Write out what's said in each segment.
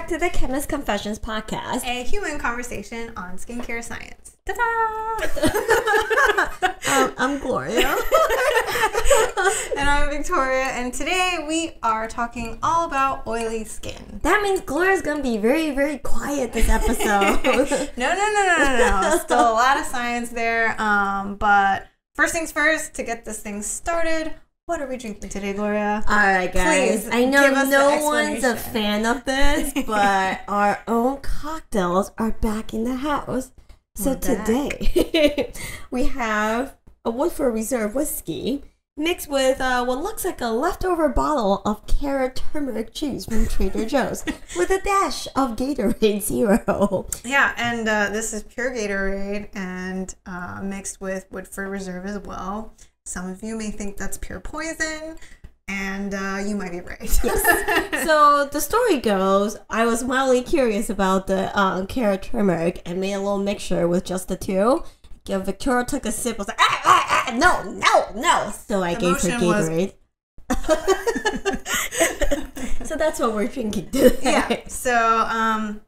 back to the Chemist Confessions podcast. A human conversation on skincare science. Ta-da! I'm Gloria. And I'm Victoria, and today we are talking all about oily skin. That means Gloria's gonna be very, very quiet this episode. No. Still a lot of science there. But first things first, to get this thing started, what are we drinking today, Gloria? All right, guys. Please, I know no one's a explanation. fan of this, but our own cocktails are back in the house. So We're back. today, we have a Woodford Reserve whiskey mixed with what looks like a leftover bottle of carrot turmeric juice from Trader Joe's with a dash of Gatorade Zero. Yeah, and this is pure Gatorade and mixed with Woodford Reserve as well. Some of you may think that's pure poison, and you might be right. Yes. So the story goes, I was mildly curious about the carrot turmeric and made a little mixture with just the two. Victoria took a sip, was like, no. So I gave her Gatorade. So that's what we're drinking today. Yeah. So,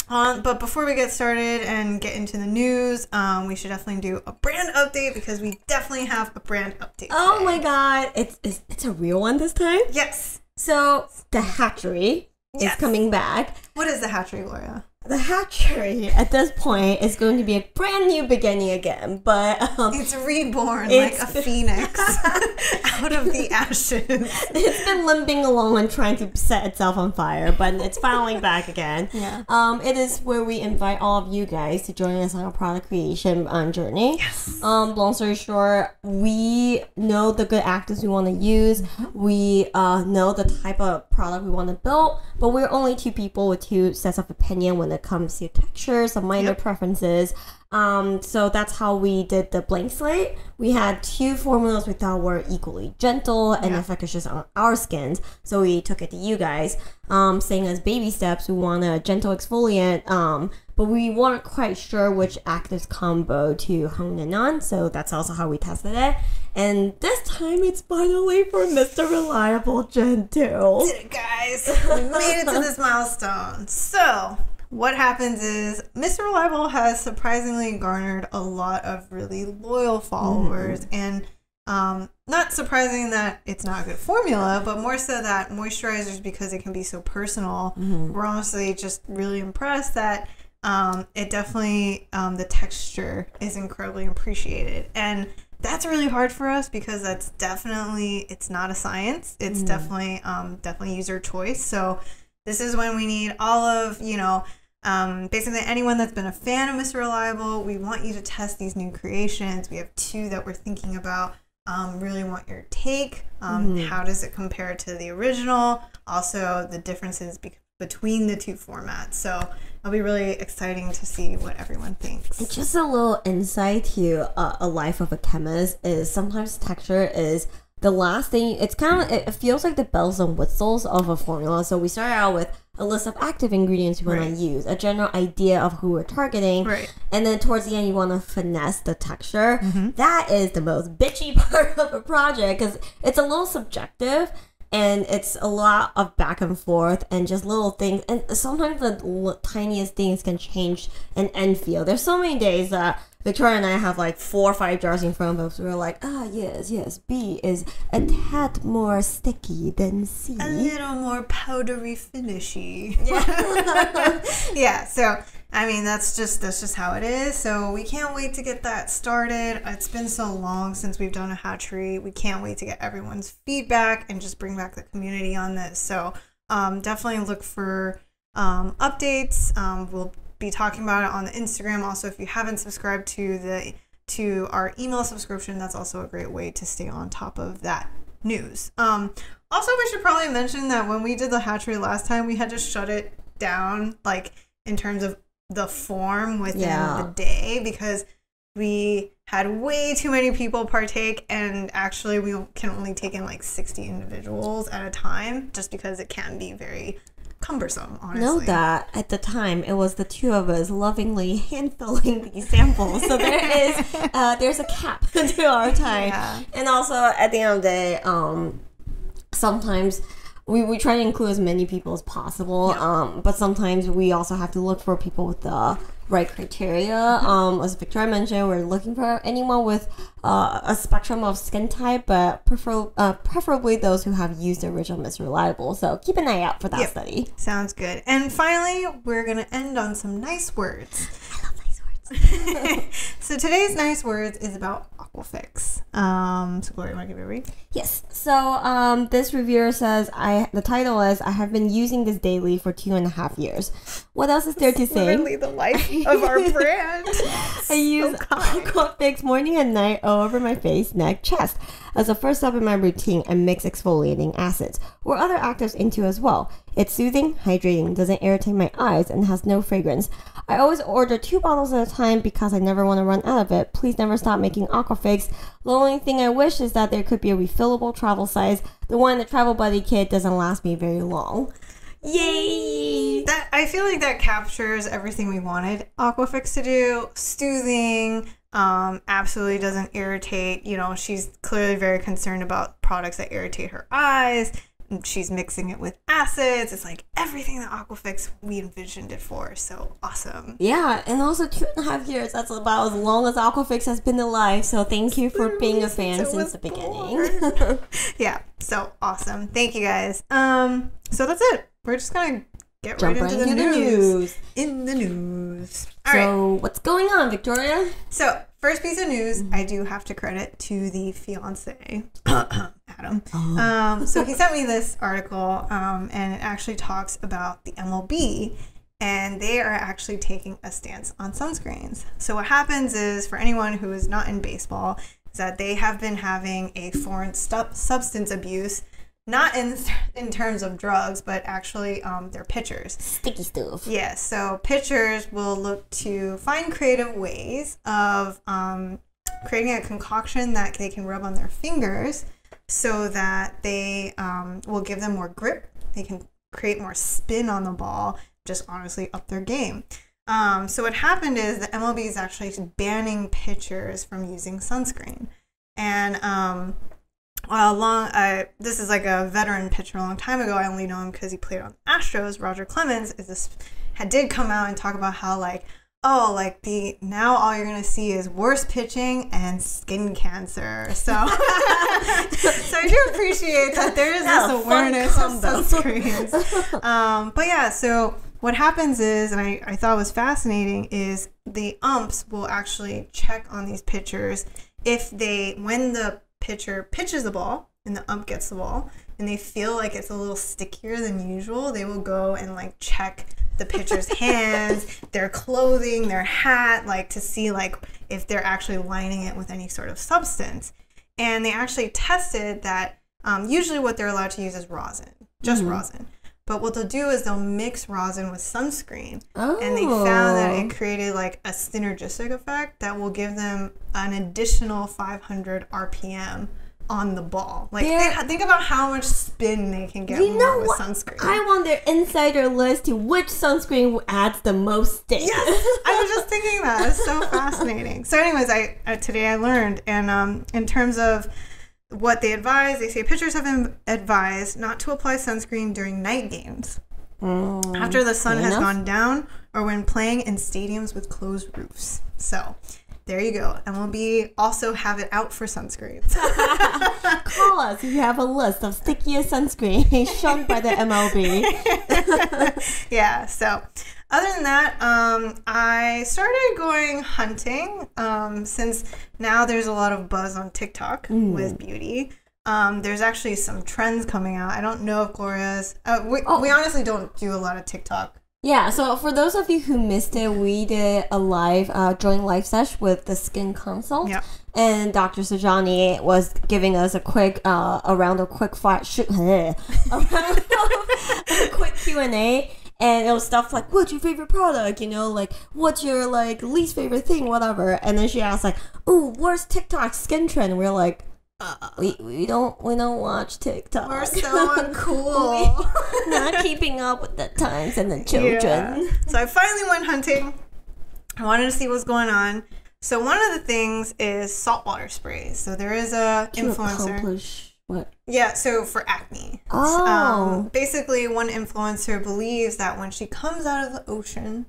but before we get started and get into the news, we should definitely do a brand update because we definitely have a brand update. Oh today. my god, it's a real one this time? Yes. So the Hatchery is coming back. What is the Hatchery, Gloria? The Hatchery at this point is going to be a brand new beginning again, but It's reborn it's like a phoenix out of the ashes. it's been limping along and trying to set itself on fire, but it's finally back again. Yeah. It is where we invite all of you guys to join us on a product creation journey. Yes. Long story short, we know the good actors we want to use. We know the type of product we want to build, but we're only two people with two sets of opinion when it comes to texture, some minor preferences. So that's how we did the blank slate. We had two formulas we thought were equally gentle and efficacious on our skins. So we took it to you guys, saying as baby steps, we want a gentle exfoliant, but we weren't quite sure which actives combo to hone in on. So that's also how we tested it. And this time it's finally for Mr. Reliable Gen 2. Did it, guys. We made it to this milestone. So what happens is Mr. Reliable has surprisingly garnered a lot of really loyal followers, and not surprising that it's not a good formula, but more so that moisturizers, because it can be so personal, we're honestly just really impressed that it definitely, the texture is incredibly appreciated. And that's really hard for us because that's definitely, it's not a science. It's definitely user choice. So this is when we need all of, basically anyone that's been a fan of Mr. Reliable, we want you to test these new creations. We have two that we're thinking about. Really want your take. How does it compare to the original? Also, the differences between the two formats. So it'll be really exciting to see what everyone thinks. It's just a little insight to a life of a chemist is sometimes texture is the last thing. It's kind of, it feels like the bells and whistles of a formula. So we started out with a list of active ingredients we want to use, a general idea of who we're targeting, and then towards the end you want to finesse the texture. That is the most bitchy part of a project because it's a little subjective and it's a lot of back and forth and just little things, and sometimes the tiniest things can change an end feel. There's so many days that Victoria and I have like 4 or 5 jars in front of us. We're like, yes, B is a tad more sticky than C. A little more powdery finishy. Yeah. Yeah, so I mean that's just how it is. So we can't wait to get that started. It's been so long since we've done a hatchery. We can't wait to get everyone's feedback and just bring back the community on this. So definitely look for updates. We'll be talking about it on the Instagram. Also, if you haven't subscribed to our email subscription, that's also a great way to stay on top of that news. Also, we should probably mention that when we did the hatchery last time, we had to shut it down, like in terms of the form within the day, because we had way too many people partake, and actually we can only take in like 60 individuals at a time, just because it can be very cumbersome, honestly. Know that at the time it was the two of us lovingly hand filling these samples, so there's a cap to our time. And also at the end of the day, sometimes we try to include as many people as possible. But sometimes we also have to look for people with the right criteria. As Victoria mentioned, we're looking for anyone with a spectrum of skin type, but preferably those who have used the original Miss Reliable. So keep an eye out for that study. Sounds good. And finally, we're going to end on some nice words. I love nice words. So today's nice words is about Aquafix. So Gloria, you want to give it a read? Yes. So this reviewer says, the title is, I have been using this daily for 2.5 years. What else is there to say? Literally the life of our brand. I use Aquafix morning and night all over my face, neck, chest. As a first step in my routine, I mix exfoliating acids or other actives into as well. It's soothing, hydrating, doesn't irritate my eyes, and has no fragrance. I always order 2 bottles at a time because I never want to run out of it. Please never stop making Aquafix. The only thing I wish is that there could be a refillable travel size. The one in the Travel Buddy kit doesn't last me very long. Yay! I feel like that captures everything we wanted Aquafix to do. Soothing, absolutely doesn't irritate. You know, she's clearly very concerned about products that irritate her eyes. She's mixing it with acids. It's like everything that Aquafix we envisioned it for. So awesome. Yeah, and also 2.5 years. That's about as long as Aquafix has been alive. So thank you for being a fan since the beginning. Yeah, so awesome. Thank you guys. So that's it. We're just gonna get right into the news. In the news. All right. What's going on, Victoria? So first piece of news, I do have to credit to the fiance, Adam. So he sent me this article, and it actually talks about the MLB, and they are actually taking a stance on sunscreens. So what happens is, for anyone who is not in baseball, is that they have been having a foreign substance abuse, not in terms of drugs, but actually their pitchers. Sticky stuff. Yeah, so pitchers will look to find creative ways of creating a concoction that they can rub on their fingers so that they will give them more grip. They can create more spin on the ball, just honestly up their game. So what happened is the MLB is actually banning pitchers from using sunscreen. And this is like a veteran pitcher a long time ago. I only know him because he played on the Astros. Roger Clemens did come out and talk about how now all you're gonna see is worse pitching and skin cancer. So, so I do appreciate that there is this awareness of sunscreens. But yeah, so what happens is, and I thought was fascinating, is the umps will actually check on these pitchers when the pitcher pitches the ball and the ump gets the ball and they feel like it's a little stickier than usual, they will go and check the pitcher's hands, their clothing, their hat, to see if they're actually lining it with any sort of substance. And they actually tested that usually what they're allowed to use is rosin, just rosin. But what they'll do is they'll mix rosin with sunscreen. And they found that it created a synergistic effect that will give them an additional 500 RPM on the ball. Think about how much spin they can get more with sunscreen. I want their insider list to which sunscreen adds the most stick. Yes, I was just thinking that. It's so fascinating. So anyways, today I learned, and in terms of what they advise, they say pitchers have been advised not to apply sunscreen during night games after the sun has gone down or when playing in stadiums with closed roofs. So there you go. MLB also have it out for sunscreens. Call us if you have a list of stickiest sunscreen shunned by the MLB. Yeah, so other than that, I started going hunting since now there's a lot of buzz on TikTok with beauty. There's actually some trends coming out. I don't know if Gloria's... we honestly don't do a lot of TikTok. Yeah, so for those of you who missed it, we did a joint live session with the Skin Consult. Yep. And Dr. Sajani was giving us a quick quick Q&A. And it was stuff like, what's your favorite product? What's your least favorite thing? Whatever. And then she asked ooh, where's TikTok skin trend? And we're like, we don't watch TikTok. We're so uncool. Not keeping up with the times and the children. Yeah. So I finally went hunting. I wanted to see what's going on. So one of the things is saltwater sprays. So there is a influencer. What? Yeah, so for acne. Oh. Basically, one influencer believes that when she comes out of the ocean,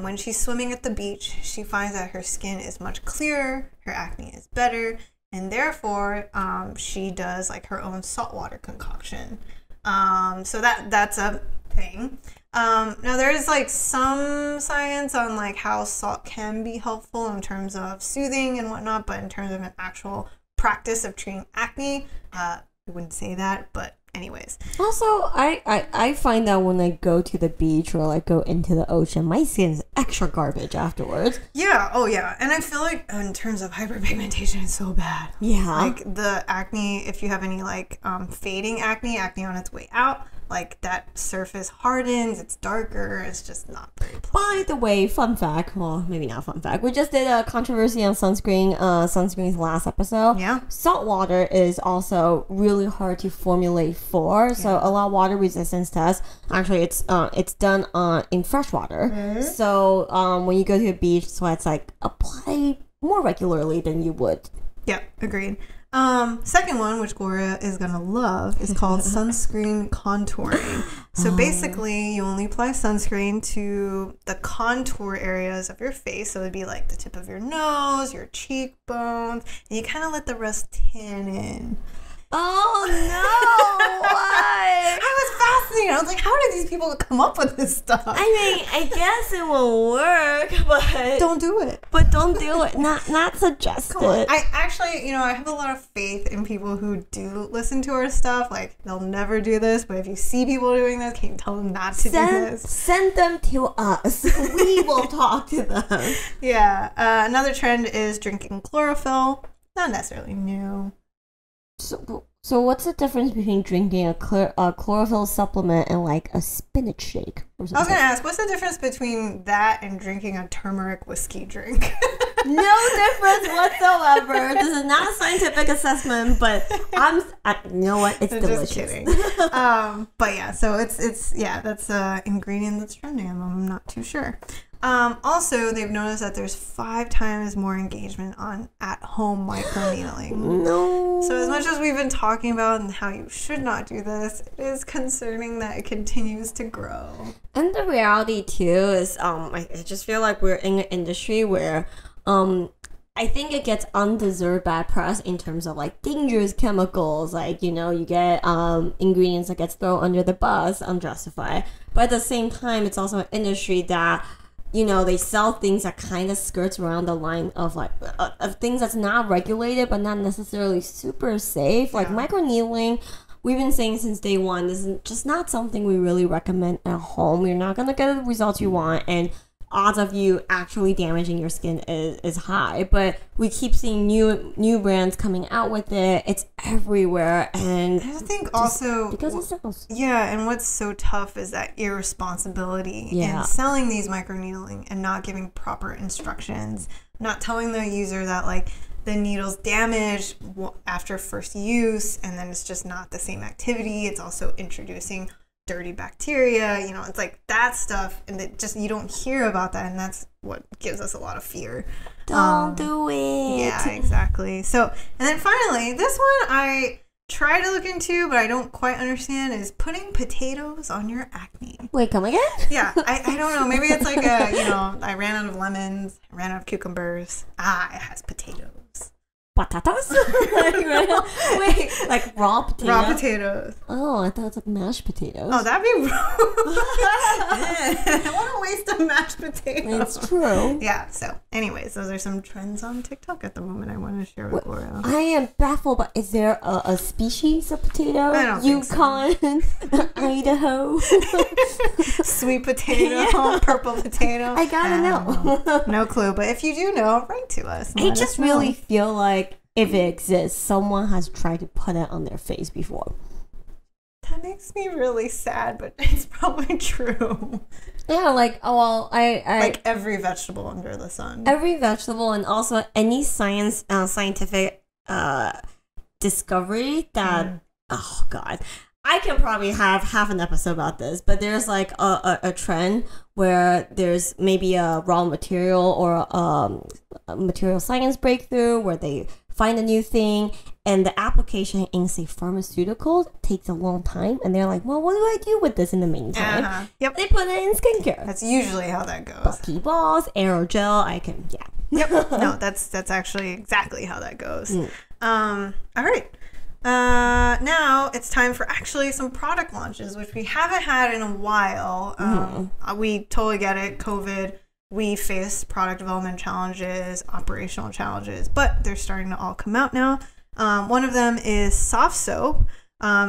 when she's swimming at the beach, she finds that her skin is much clearer, her acne is better, and therefore she does like her own saltwater concoction. So that's a thing. Now there is like some science on like how salt can be helpful in terms of soothing and whatnot, but in terms of an actual practice of treating acne, I wouldn't say that, but anyways. Also, I find that when I go to the beach or like go into the ocean, my skin is extra garbage afterwards. Yeah, oh yeah. And I feel like in terms of hyperpigmentation, it's so bad. Yeah. Like the acne, if you have any like fading acne on its way out, like that surface hardens, it's darker, it's just not very pleasant. By the way, fun fact, well, maybe not fun fact, we just did a controversy on sunscreen's last episode. Yeah. Salt water is also really hard to formulate for, so a lot of water resistance tests, actually it's done in fresh water. Mm-hmm. So when you go to the beach, so it's like apply more regularly than you would. Yeah, agreed. Second one, which Gloria is gonna love, is called sunscreen contouring. So basically, you only apply sunscreen to the contour areas of your face. So it'd be like the tip of your nose, your cheekbones, and you kind of let the rest tan in. Oh no! Why? I was fascinated. I was like, how did these people come up with this stuff? I mean, I guess it will work, but don't do it. But don't do it. Not suggested. I actually, I have a lot of faith in people who do listen to our stuff. Like, they'll never do this, but if you see people doing this, can you tell them not to do this? Send them to us. We will talk to them. Yeah. Another trend is drinking chlorophyll. Not necessarily new. So what's the difference between drinking a chlorophyll supplement and like a spinach shake or something? I was going to ask, what's the difference between that and drinking a turmeric whiskey drink? No difference whatsoever. This is not a scientific assessment, but you know what? It's delicious. Just kidding. But yeah, so it's that's an ingredient that's trending. I'm not too sure. Also, they've noticed that there's 5 times more engagement on at-home microneedling. No. So as much as we've been talking about and how you should not do this, it is concerning that it continues to grow. And the reality too is, I just feel like we're in an industry where, I think it gets undeserved bad press in terms of like dangerous chemicals, like you get ingredients that gets thrown under the bus, unjustified. But at the same time, it's also an industry that they sell things that kind of skirts around the line of like of things that's not regulated but not necessarily super safe. Like microneedling, we've been saying since day one, this is just not something we really recommend at home. You're not gonna get the results you want, and odds of you actually damaging your skin is high. But we keep seeing new brands coming out with it. It's everywhere, and I think also because it sells. Yeah, and what's so tough is that irresponsibility in selling these microneedling and not giving proper instructions, not telling the user that like the needle's damaged after first use, and then it's just not the same activity. It's also introducing dirty bacteria, it's like that stuff, and it just, you don't hear about that, and that's what gives us a lot of fear. Don't do it. Yeah, exactly. So, and then finally, this one I try to look into, but I don't quite understand, is putting potatoes on your acne. Wait, come again? Yeah, I don't know. Maybe it's like I ran out of lemons, I ran out of cucumbers. It has potatoes. Patatas? Wait, like raw potatoes? Raw potatoes. Oh, I thought it's like mashed potatoes. Oh, that'd be what a waste of mashed potatoes. It's true. Yeah, so anyways, those are some trends on TikTok at the moment I want to share with Gloria. I am baffled, but is there a species of potato? I don't Yukon, think so. Idaho. Sweet potato, purple potato. I gotta know. No clue, but if you do know, write to us. I just really feel like if it exists, someone has tried to put it on their face before. That makes me really sad, but it's probably true. Yeah, like, I like every vegetable under the sun. Every vegetable, and also any scientific discovery that, oh God, I can probably have half an episode about this, but there's like a trend where there's maybe a raw material or a material science breakthrough where they find a new thing, and the application in, say, pharmaceuticals takes a long time, and they're like, well, what do I do with this in the meantime? Yep. They put it in skincare. That's usually how that goes. Bucky balls, aerogel, Yep. No, that's actually exactly how that goes. All right. Now it's time for actually some product launches, which we haven't had in a while. We totally get it. COVID, we faced product development challenges, operational challenges, but they're starting to all come out now. One of them is soft soap,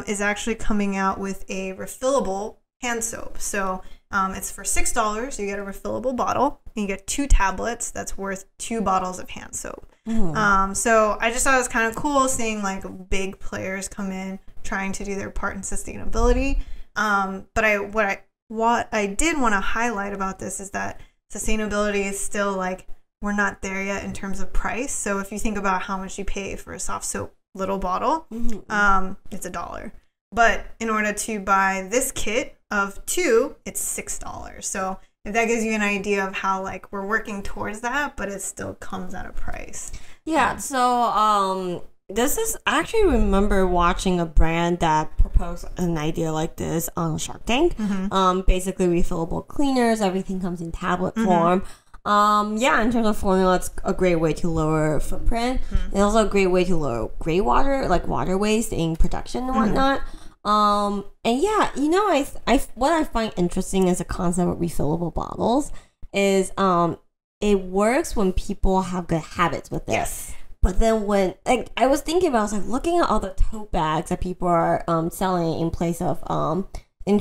is actually coming out with a refillable hand soap. So it's for $6. You get a refillable bottle and you get 2 tablets that's worth 2 bottles of hand soap. So I just thought it was kind of cool seeing like big players come in trying to do their part in sustainability. But what I did want to highlight about this is that sustainability is still like, we're not there yet in terms of price. So if you think about how much you pay for a soft soap little bottle, it's $1. But in order to buy this kit of 2, it's $6. So if that gives you an idea of how like we're working towards that, but it still comes at a price. Yeah. So this is, I actually remember watching a brand that proposed an idea like this on Shark Tank. Basically refillable cleaners, everything comes in tablet form. Yeah, in terms of formula, it's a great way to lower footprint. It's also a great way to lower gray water, like water waste in production and whatnot. And yeah, you know, what I find interesting is the concept of refillable bottles is it works when people have good habits with it. Yes. But then when, like, I was thinking about, I was like looking at all the tote bags that people are selling in place of in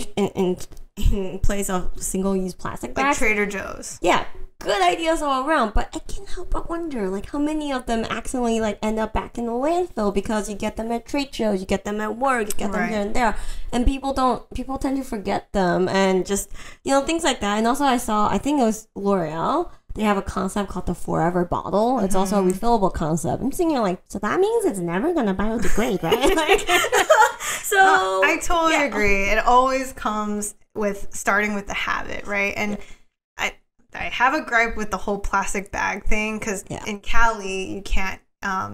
place of single-use plastic bags. Like Trader Joe's. Yeah, good ideas all around, but I can't help but wonder, like, how many of them accidentally, like, end up back in the landfill because you get them at trade shows, you get them at work, you get them here and there, and people tend to forget them, and just, you know, things like that. And also I think it was L'Oreal, they have a concept called the Forever Bottle. It's also a refillable concept. I'm thinking, like, so that means it's never gonna biodegrade, right? Like, so I totally agree. It always comes with starting with the habit, right? And I have a gripe with the whole plastic bag thing because in Cali you can't.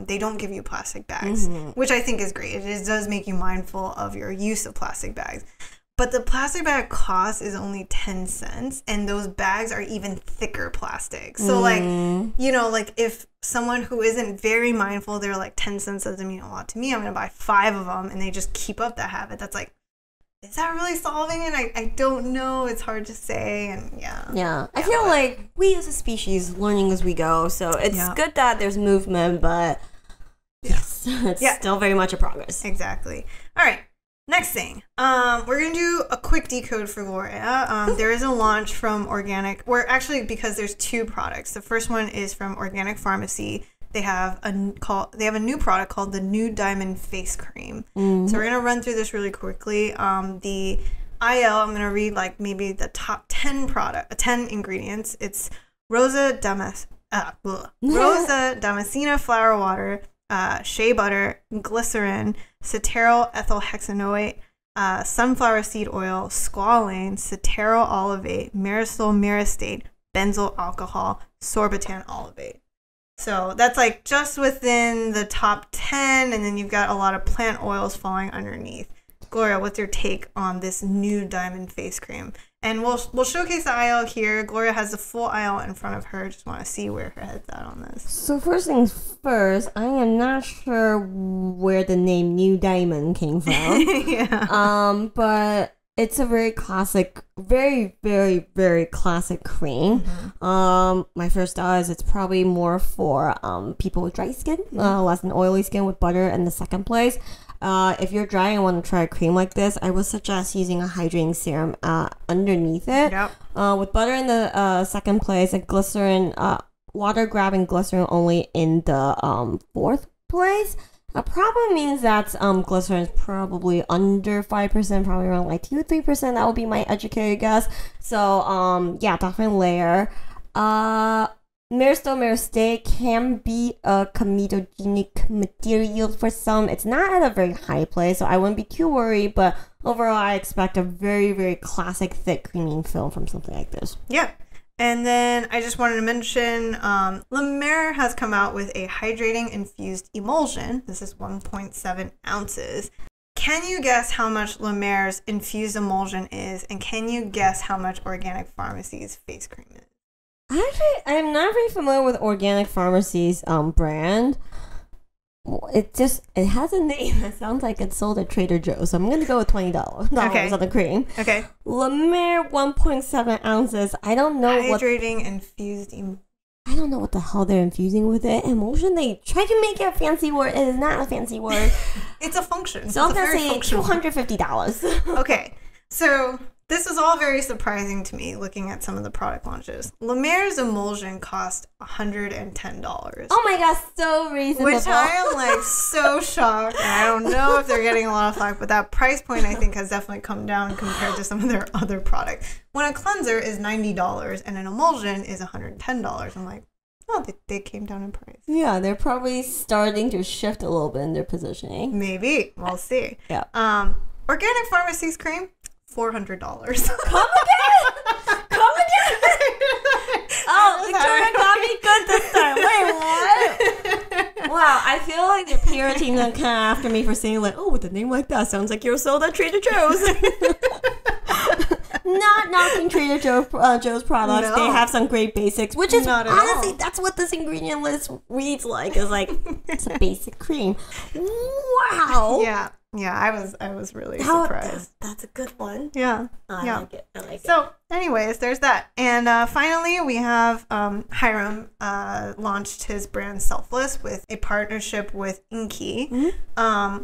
They don't give you plastic bags, which I think is great. It does make you mindful of your use of plastic bags. But the plastic bag cost is only 10 cents, and those bags are even thicker plastic. So, like, you know, like if someone who isn't very mindful, they're like, 10 cents doesn't mean a lot to me, I'm going to buy 5 of them, and they just keep up that habit. That's like, is that really solving it? I don't know. It's hard to say, and Yeah. I feel like we as a species learning as we go, so it's good that there's movement, but yes, it's still very much a progress. Exactly. All right. Next thing, we're going to do a quick decode for Gloria. There is a launch from Organic, because there's 2 products. The first one is from Organic Pharmacy. They have a new product called the New Diamond Face Cream. So we're going to run through this really quickly. The IL, I'm going to read like maybe the top 10 ingredients. It's Rosa Damascena flower water, shea butter, glycerin, cetearyl ethyl hexanoate, sunflower seed oil, squalane, cetearyl olivate, marisol myristate, benzyl alcohol, sorbitan olivate. So that's like just within the top 10, and then you've got a lot of plant oils falling underneath. Gloria, what's your take on this New Diamond Face Cream? And we'll showcase the aisle here. Gloria has the full aisle in front of her. Just want to see where her head's at on this. So first things first, I am not sure where the name New Diamond came from. But it's a very classic, very, very, very classic cream. My first thought is it's probably more for people with dry skin, less than oily skin with butter in the second place. If you're dry and want to try a cream like this, I would suggest using a hydrating serum underneath it. With butter in the second place, and glycerin, water grabbing glycerin only in the fourth place. Probably means that glycerin is probably under 5%, probably around like 2-3%. That would be my educated guess. So yeah, definitely layer. Myrisol myristate can be a comedogenic material for some. It's not at a very high place, so I wouldn't be too worried, but overall I expect a very, very classic thick creamy film from something like this. Yeah. And then I just wanted to mention La Mer has come out with a hydrating infused emulsion. This is 1.7 ounces. Can you guess how much La Mer's infused emulsion is? And can you guess how much Organic Pharmacy's face cream is? Actually, I'm not very familiar with Organic Pharmacy's brand. It has a name that sounds like it's sold at Trader Joe's, so I'm gonna go with $20 on the cream. Okay. La Mer 1.7 ounces. I don't know hydrating infused emulsion. I don't know what the hell they're infusing with it. Emulsion, they try to make it a fancy word. It is not a fancy word. It's a function. So I'm gonna say $250. Okay, so this was all very surprising to me looking at some of the product launches. La Mer's emulsion cost $110. Oh my gosh, so reasonable. Which I am like so shocked. And I don't know if they're getting a lot of flack, but that price point I think has definitely come down compared to some of their other products. When a cleanser is $90 and an emulsion is $110, I'm like, oh, they came down in price. Yeah, they're probably starting to shift a little bit in their positioning. Maybe. We'll see. Yeah. Organic Pharmacy's cream, $400. Come again? Come again? Oh, Victoria got me good this time. Wait, what? Wow, I feel like the PR team that kind of after me for saying like, oh, with a name like that, sounds like you're sold at Trader Joe's. Not knocking Trader Joe's products. No. They have some great basics, which is honestly, that's what this ingredient list reads like. It's like, it's a basic cream. Wow. Yeah, I was really surprised. That's a good one. Yeah. I like it. So, anyways, there's that. And finally, we have Hiram launched his brand Selfless with a partnership with Inky. Mm-hmm.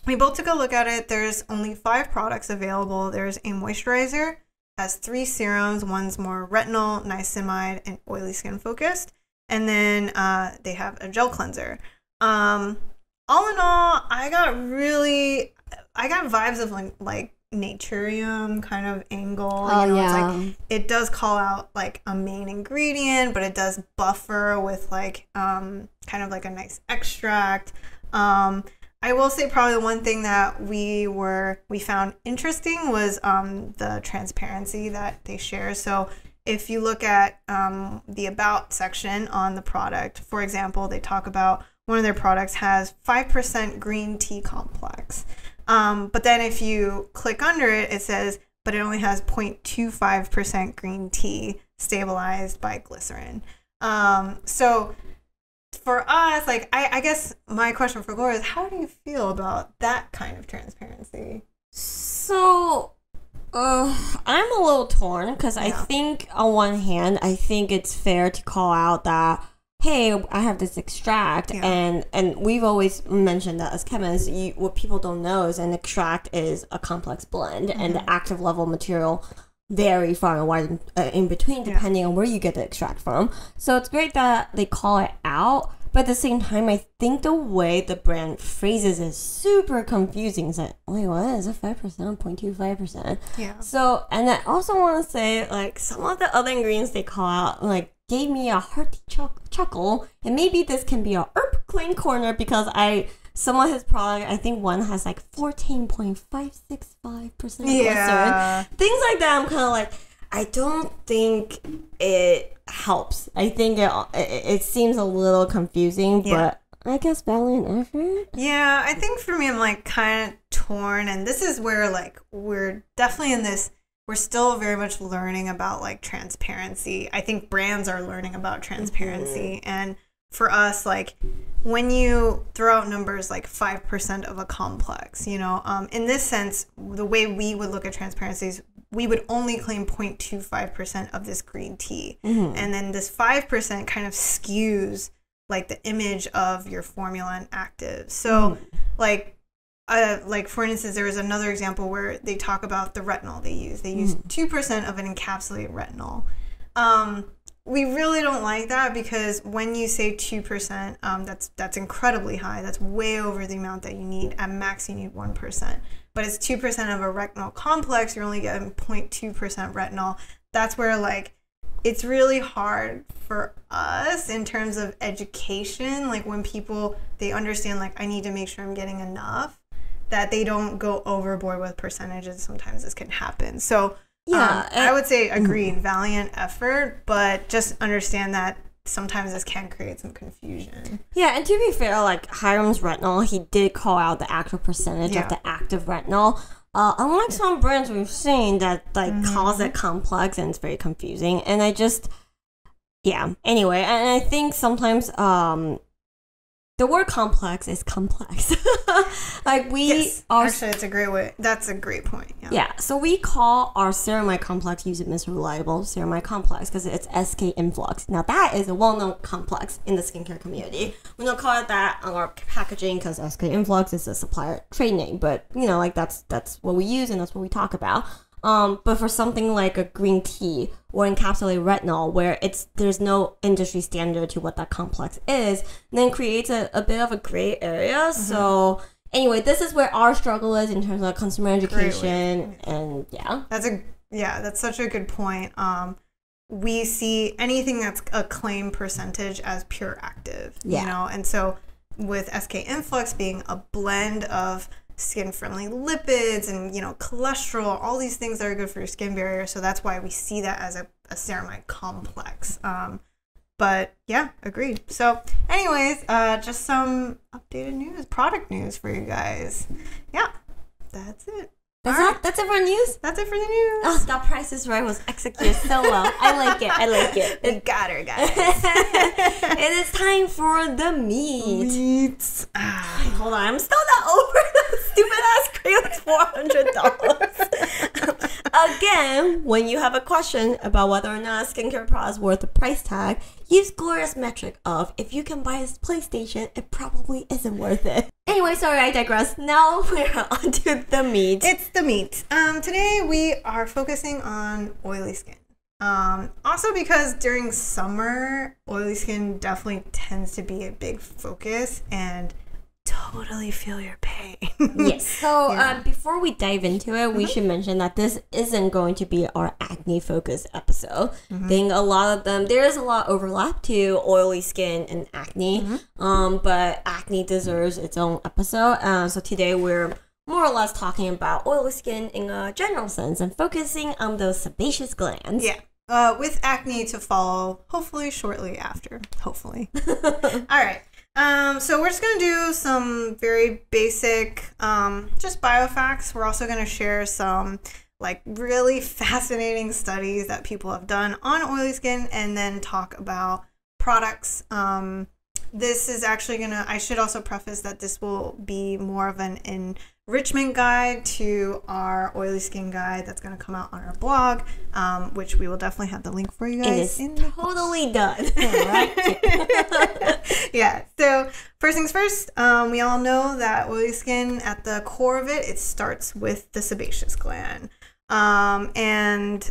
We both took a look at it. There's only 5 products available. There's a moisturizer, has 3 serums. One's more retinol, niacinamide, and oily skin focused. And then they have a gel cleanser. All in all, I got vibes of like Naturium kind of angle. Oh, you know, yeah. It's like it does call out like a main ingredient, but it does buffer with like kind of like a nice extract. I will say probably the one thing that we found interesting was the transparency that they share. So if you look at the about section on the product, for example, they talk about one of their products has 5% green tea complex. But then if you click under it, it says, but it only has 0.25% green tea stabilized by glycerin. So for us, like, I guess my question for Gloria is, how do you feel about that kind of transparency? So, I'm a little torn because I think on one hand, I think it's fair to call out that, hey, I have this extract, and we've always mentioned that as chemists, what people don't know is an extract is a complex blend, and the active level material vary far and wide in between depending on where you get the extract from. So it's great that they call it out, but at the same time, I think the way the brand phrases is super confusing. It's like, wait, what? Is it 5%, 0.25%? Yeah. So, and I also want to say, like, some of the other ingredients they call out, like, gave me a hearty chuckle, and maybe this can be a herb claim corner because some of his product, I think one has like 14.565% glycerin. Things like that, I'm kind of like, I don't think it helps. I think it seems a little confusing, but I guess valiant effort. Yeah, I think for me, I'm like kind of torn, and this is where like we're definitely in this. We're still very much learning about like transparency. I think brands are learning about transparency. And for us, like when you throw out numbers like 5% of a complex, you know, in this sense, the way we would look at transparency is we would only claim 0.25% of this green tea. And then this 5% kind of skews like the image of your formula and active. So like for instance, there was another example where they talk about the retinol they use. They use 2% of an encapsulated retinol. We really don't like that because when you say 2%, that's incredibly high. That's way over the amount that you need. At max, you need 1%. But it's 2% of a retinol complex. You're only getting 0.2% retinol. That's where like it's really hard for us in terms of education. Like when people, they understand like I need to make sure I'm getting enough, that they don't go overboard with percentages. Sometimes this can happen. So Yeah. I would say agreed, valiant effort, but just understand that sometimes this can create some confusion. Yeah, and to be fair, like Hiram's retinol, he did call out the actual percentage of the active retinol. Unlike some brands we've seen that like cause it complex and it's very confusing. And I just, anyway, and I think sometimes the word complex is complex. Like we are... Actually, it's a great way. That's a great point. Yeah, so we call our ceramide complex, use it Mr. Reliable ceramide complex because it's SK influx. Now that is a well-known complex in the skincare community. We don't call it that on our packaging because SK influx is a supplier trade name, but you know, like that's what we use and that's what we talk about. But for something like a green tea or encapsulated retinol, where there's no industry standard to what that complex is, then creates a bit of a gray area. So anyway, this is where our struggle is in terms of consumer education, and that's such a good point. We see anything that's a claim percentage as pure active, you know, and so with SK influx being a blend of skin-friendly lipids and, you know, cholesterol, all these things that are good for your skin barrier. So that's why we see that as a ceramide complex. But yeah, agreed. So anyways, just some updated news, product news for you guys. Yeah, that's it. That's it for news? That's it for the news. Oh, that Price is Right was executed so well. I like it. We got her, guys. It is time for the meats. Hold on, I'm still not over the stupid ass cream $400. Again, when you have a question about whether or not a skincare product is worth the price tag, use Gloria's metric of if you can buy a PlayStation, it probably isn't worth it. Anyway, sorry, I digress. Now we're on to the meat. It's the meat. Today we are focusing on oily skin. Also because during summer, oily skin definitely tends to be a big focus and totally feel your pain. Yes. So before we dive into it, we should mention that this isn't going to be our acne focused episode. I think a lot of them, there is a lot of overlap to oily skin and acne, but acne deserves its own episode. So today we're more or less talking about oily skin in a general sense and focusing on those sebaceous glands. Yeah. With acne to follow, hopefully shortly after. Hopefully. All right. So we're just going to do some very basic, just biofacts. We're also going to share some like really fascinating studies that people have done on oily skin and then talk about products. This is actually I should also preface that this will be more of an enrichment guide to our oily skin guide that's going to come out on our blog, which we will definitely have the link for you guys. It is totally done. Right? Yeah. So first things first, we all know that oily skin, at the core of it starts with the sebaceous gland. And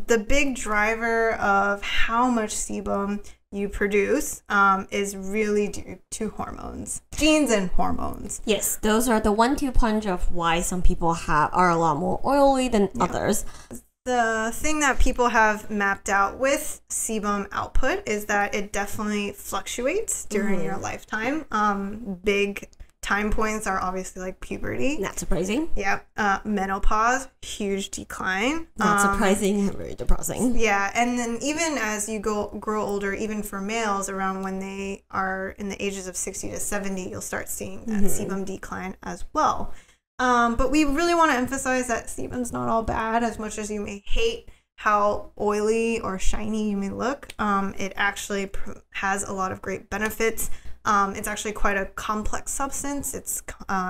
the big driver of how much sebum you produce is really due to hormones, genes and hormones. Yes, those are the 1-2 punch of why some people are a lot more oily than others. The thing that people have mapped out with sebum output is that it definitely fluctuates during your lifetime. Big time points are obviously like puberty. Not surprising. Yep. Menopause, huge decline. Not surprising, very depressing. Yeah, and then even as you grow older, even for males, around when they are in the ages of 60 to 70, you'll start seeing that sebum decline as well. But we really want to emphasize that sebum's not all bad. As much as you may hate how oily or shiny you may look, it actually has a lot of great benefits. It's actually quite a complex substance. It's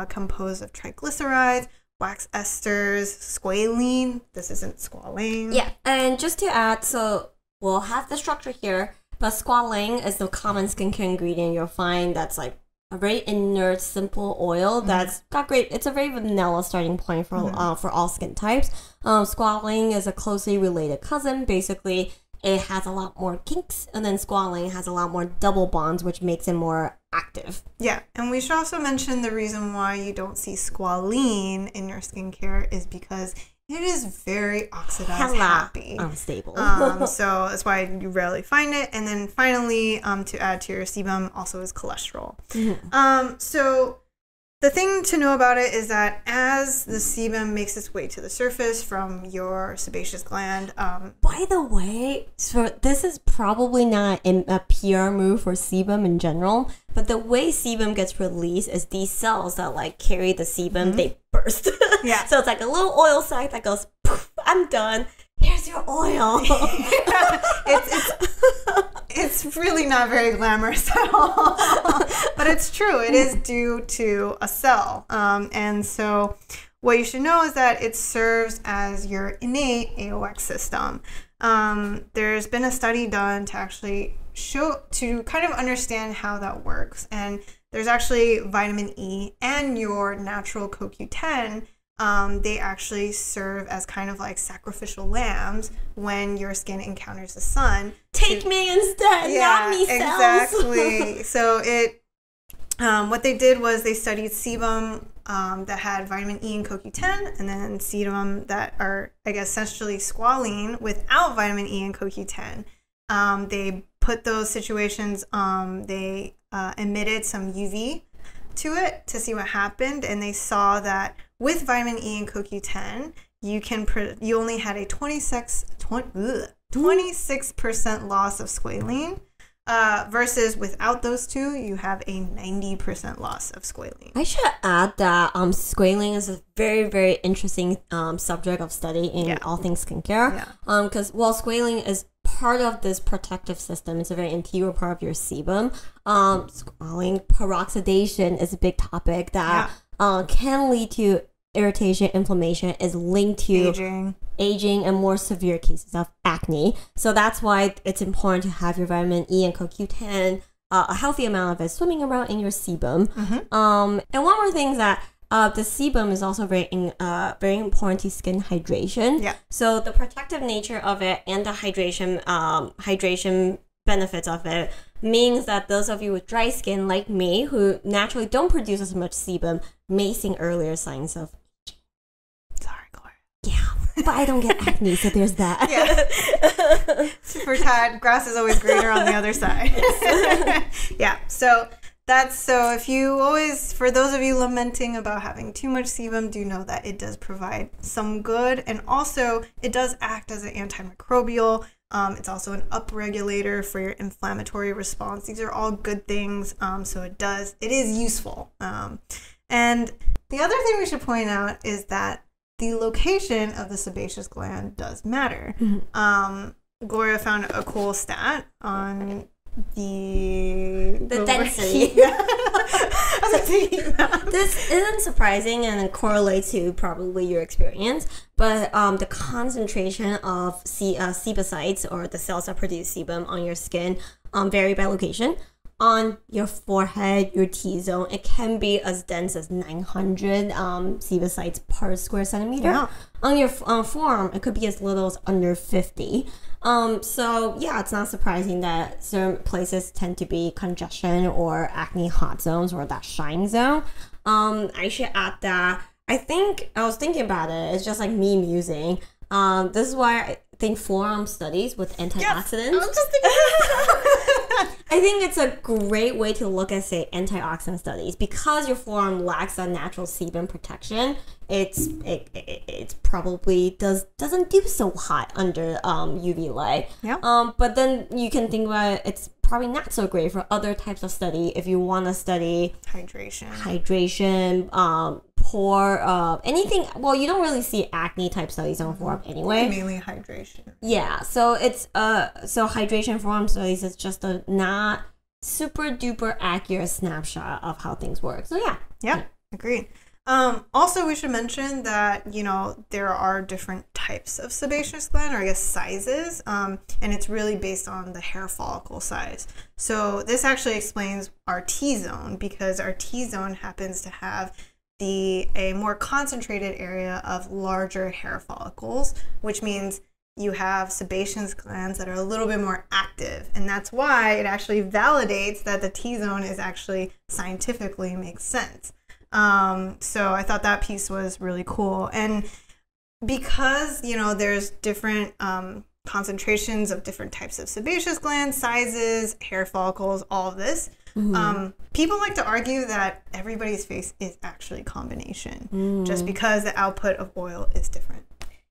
composed of triglycerides, wax esters, squalene. This isn't squalane. Yeah, and just to add, so we'll have the structure here, but squalane is the common skincare ingredient you'll find that's like a very inert, simple oil that's got great. It's a very vanilla starting point for all skin types. Squalane is a closely related cousin. Basically, it has a lot more kinks, and then squalane has a lot more double bonds, which makes it more active. Yeah, and we should also mention the reason why you don't see squalene in your skincare is because it is very oxidized happy. Unstable. So that's why you rarely find it. And then finally, to add to your sebum also is cholesterol. So the thing to know about it is that as the sebum makes its way to the surface from your sebaceous gland, by the way, so this is probably not a PR move for sebum in general, but the way sebum gets released is these cells that like carry the sebum, they burst. Yeah. So it's like a little oil sac that goes, poof, I'm done. Here's your oil. It's really not very glamorous at all, but it's true. It is due to a cell. And so what you should know is that it serves as your innate AOX system. There's been a study done to actually to kind of understand how that works. And there's actually vitamin E and your natural CoQ10. They actually serve as kind of like sacrificial lambs when your skin encounters the sun. Take me instead, not me cells. Exactly. So what they did was they studied sebum that had vitamin E and CoQ10, and then sebum that are, I guess, essentially squalene without vitamin E and CoQ10. They put those situations, they emitted some UV to it to see what happened, and they saw that with vitamin E and CoQ10, you only had a 26% loss of squalene, versus without those two, you have a 90% loss of squalene. I should add that squalene is a very, very interesting subject of study in all things skincare. Because while squalene is part of this protective system, it's a very integral part of your sebum. Squalene peroxidation is a big topic that can lead to irritation, inflammation, is linked to aging and more severe cases of acne. So that's why it's important to have your vitamin E and CoQ10, a healthy amount of it, swimming around in your sebum. And one more thing is that the sebum is also very important to skin hydration. So the protective nature of it and the hydration benefits of it means that those of you with dry skin like me, who naturally don't produce as much sebum, may see earlier signs of aging. Sorry, Gloria. Yeah, but I don't get acne, so there's that. Super tired. Grass is always greener on the other side. So if you always, for those of you lamenting about having too much sebum, do know that it does provide some good, and also it does act as an antimicrobial. It's also an upregulator for your inflammatory response. These are all good things. So it is useful. And the other thing we should point out is that the location of the sebaceous gland does matter. Gloria found a cool stat on the density. This isn't surprising, and it correlates to probably your experience, but the concentration of sebaceous, or the cells that produce sebum on your skin, vary by location. On your forehead, your T-zone, it can be as dense as 900 sebaceous per square centimeter. On your forearm, it could be as little as under 50. So yeah, it's not surprising that certain places tend to be congestion or acne hot zones, or that shine zone. I should add that I was thinking about it. It's just like me musing. This is why I think forearm studies with antioxidants. I was just thinking I think it's a great way to look at, say, antioxidant studies, because your forearm lacks that natural sebum protection. It's probably doesn't do so hot under UV light. But then you can think about it, it's probably not so great for other types of study if you want to study hydration, pore, anything. Well, you don't really see acne type studies on forearm anyway. Mainly hydration. Yeah, so it's so hydration forearm studies is just a not super duper accurate snapshot of how things work. So yeah, agreed. Also, we should mention that, there are different types of sebaceous gland, or I guess sizes, and it's really based on the hair follicle size. So this actually explains our T-zone, because our T-zone happens to have a more concentrated area of larger hair follicles, which means you have sebaceous glands that are a little bit more active, and that's why it actually validates that the T-zone is actually scientifically makes sense. So I thought that piece was really cool. And because, there's different concentrations of different types of sebaceous glands, sizes, hair follicles, all of this, People like to argue that everybody's face is actually a combination, just because the output of oil is different.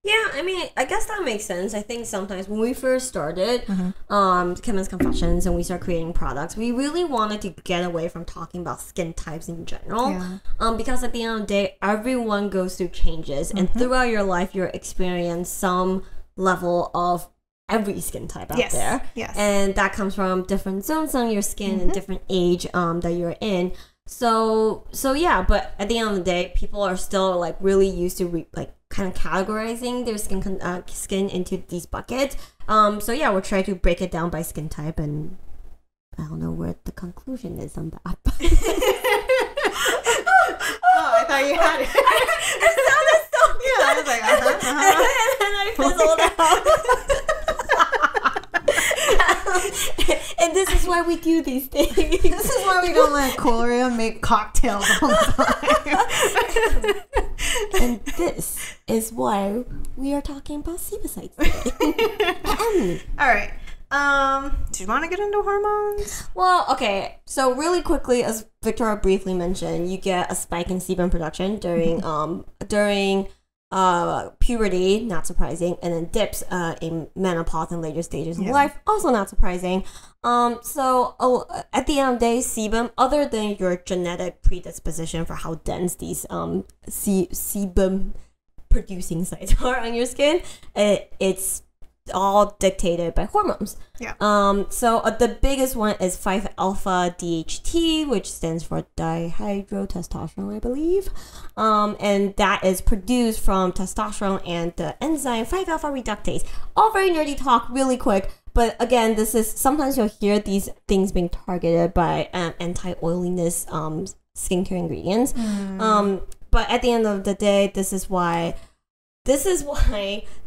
Yeah, I mean, I guess that makes sense. I think sometimes when we first started Chemist Confessions and we started creating products, we really wanted to get away from talking about skin types in general. Because at the end of the day, everyone goes through changes. And throughout your life, you're experiencing some level of every skin type out there. And that comes from different zones on your skin and different age that you're in. So yeah, but at the end of the day, people are still like really used to kind of categorizing their skin into these buckets. So yeah, we'll try to break it down by skin type, and I don't know where the conclusion is on that. Oh, I thought you had it. It sounded so good. Yeah, I was like, and I fizzled out. And this is why we do these things. This is why we don't let Gloria make cocktails all the time. And this is why we are talking about sebaceous today. All right. Do you want to get into hormones? Well, okay. So really quickly, as Victoria briefly mentioned, you get a spike in sebum production during puberty, not surprising, and then dips in menopause and later stages of life, also not surprising. So at the end of the day, sebum, other than your genetic predisposition for how dense these sebum producing sites are on your skin, it's all dictated by hormones. So the biggest one is 5-alpha DHT, which stands for dihydrotestosterone, I believe. And that is produced from testosterone and the enzyme 5-alpha reductase. All very nerdy talk, really quick. But again, this is sometimes you'll hear these things being targeted by anti-oiliness skincare ingredients. But at the end of the day, this is why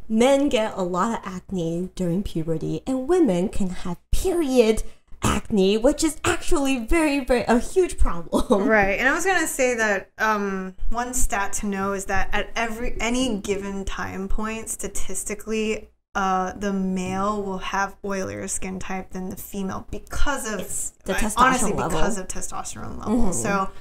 men get a lot of acne during puberty, and women can have period acne, which is actually very, very a huge problem. Right. And I was gonna say that one stat to know is that at any given time point, statistically, the male will have oilier skin type than the female because of the testosterone level. Because of testosterone level. So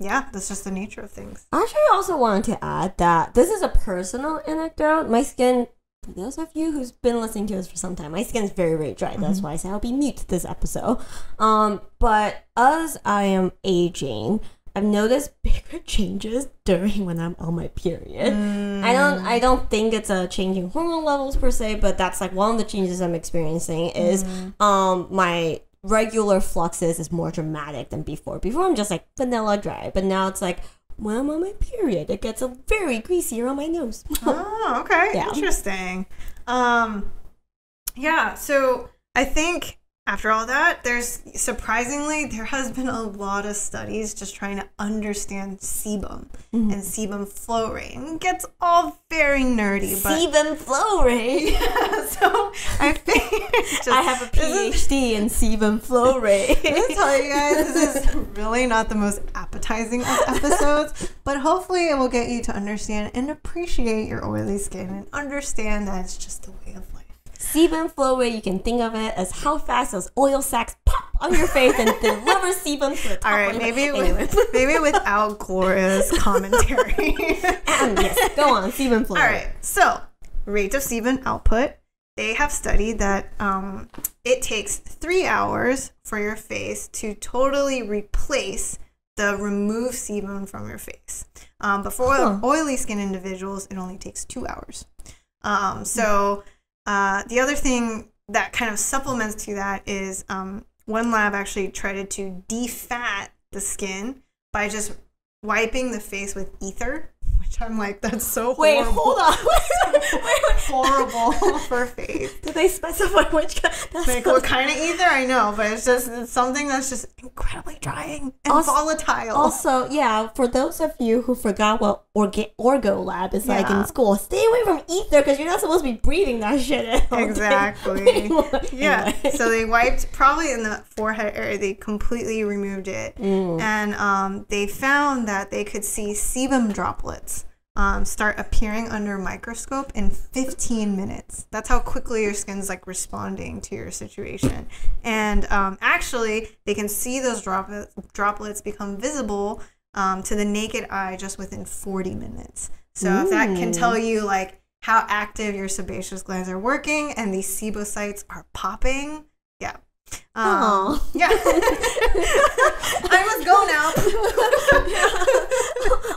yeah, that's just the nature of things. Actually, I also wanted to add that this is a personal anecdote. My skin, for those of you who's been listening to us for some time, my skin is very, very dry. That's why I said I'll be mute this episode. But as I am aging, I've noticed bigger changes during when I'm on my period. I don't think it's a changing hormone levels per se, but that's like one of the changes I'm experiencing is my regular fluxes is more dramatic than before. Before I'm just like vanilla dry, but now it's like when I'm on my period, it gets a very greasier on my nose. Oh, okay. Yeah. Interesting. Yeah, so I think after all that, there has been a lot of studies just trying to understand sebum and sebum flow rate. And it gets all very nerdy. But sebum flow rate? Yeah, so I think I have a PhD in sebum flow rate. Let me tell you guys, this is really not the most appetizing of episodes, but hopefully it will get you to understand and appreciate your oily skin and understand that it's just the way of life. Sebum flow rate, you can think of it as how fast those oil sacs pop on your face and deliver sebum to the top. All right, maybe without Gloria's commentary. Yes, go on, sebum flow rate. All right, so rate of sebum output. They have studied that it takes 3 hours for your face to totally replace the removed sebum from your face. But for oily skin individuals, it only takes 2 hours. The other thing that kind of supplements to that is one lab actually tried to defat the skin by just wiping the face with ether, which I'm like, that's so horrible. Wait, hold on. Wait. Horrible for face. Did they specify which kind? Like what kind of ether? I know, but it's something that's just incredibly drying and volatile. Also, yeah, for those of you who forgot what Orgo Lab is like in school, stay away from ether because you're not supposed to be breathing that shit in. Exactly. Yeah. So they wiped probably in the forehead area. They completely removed it, and they found that they could see sebum droplets start appearing under a microscope in 15 minutes. That's how quickly your skin's like responding to your situation. And actually, they can see those droplets become visible to the naked eye just within 40 minutes. So if that can tell you like how active your sebaceous glands are working and these sebocytes are popping, yeah. Yeah. I must go now.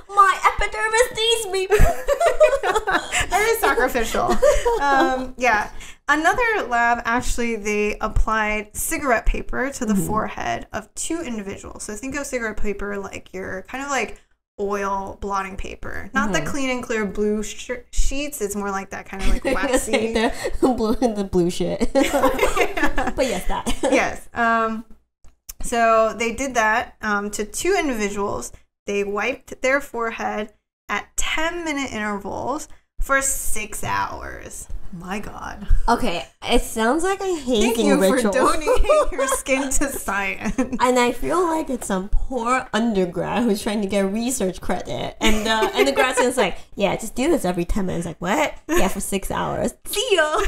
My epidermis needs me. Very sacrificial. Yeah. Another lab, actually, they applied cigarette paper to the forehead of 2 individuals. So think of cigarette paper like your kind of like oil blotting paper. Not the clean and clear blue sheets. It's more like that kind of like waxy. the blue shit. Yeah. But yes, that. Yes. So they did that to 2 individuals. They wiped their forehead at 10-minute intervals for 6 hours. My God. Okay, it sounds like a hazing Thank you ritual. for donating your skin to science. And I feel like it's some poor undergrad who's trying to get research credit. And the grad student's like, yeah, just do this every 10 minutes. Like, what? Yeah, for 6 hours. See ya.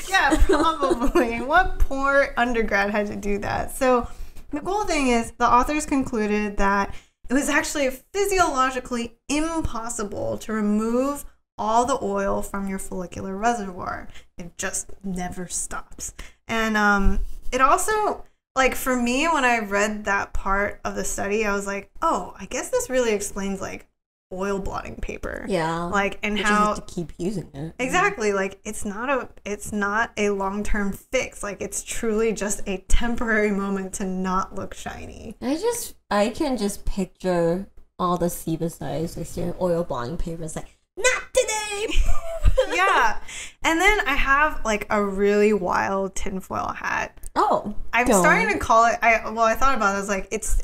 Yeah, probably. What poor undergrad had to do that? So the cool thing is the authors concluded that it was actually physiologically impossible to remove all the oil from your follicular reservoir. It just never stops. And it also, like, for me, when I read that part of the study, I was like, oh, I guess this really explains like oil blotting paper. Yeah. Like, and you how just have to keep using it. exactly, like it's not a long-term fix. Like, it's truly just a temporary moment to not look shiny. I can just picture all the sebaceous like staring oil blotting paper. It's like, not today. Yeah. And then I have like a really wild tinfoil hat. Oh, I'm starting to call it. I thought about it. I was like, it's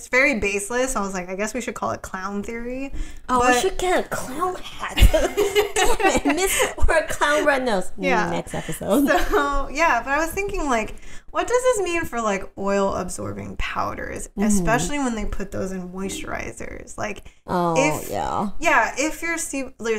very baseless. I was like, I guess we should call it clown theory. Oh, but we should get a clown hat. Damn it, miss or a clown red nose. Yeah. Next episode. So yeah, but I was thinking like, what does this mean for like oil absorbing powders, especially when they put those in moisturizers? Like, if your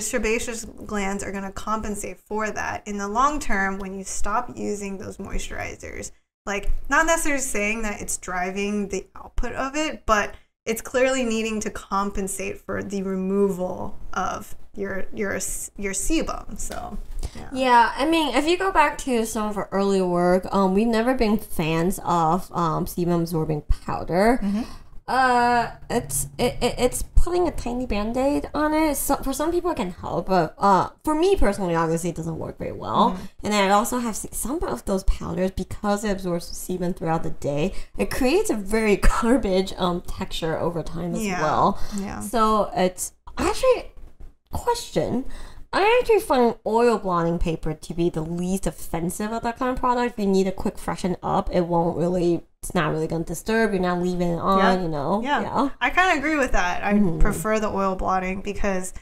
sebaceous glands are going to compensate for that in the long term when you stop using those moisturizers, like, not necessarily saying that it's driving the output of it, but it's clearly needing to compensate for the removal of your sebum. So yeah, I mean, if you go back to some of our earlier work, we've never been fans of sebum absorbing powder. It's putting a tiny band-aid on it. So for some people it can help, but for me personally, obviously it doesn't work very well. And then I also have some of those powders, because it absorbs sebum throughout the day, it creates a very garbage texture over time as well. Yeah. So it's actually I actually find oil blotting paper to be the least offensive of that kind of product. If you need a quick freshen up, it's not really going to disturb. You're not leaving it on, you know? Yeah. I kind of agree with that. I prefer the oil blotting because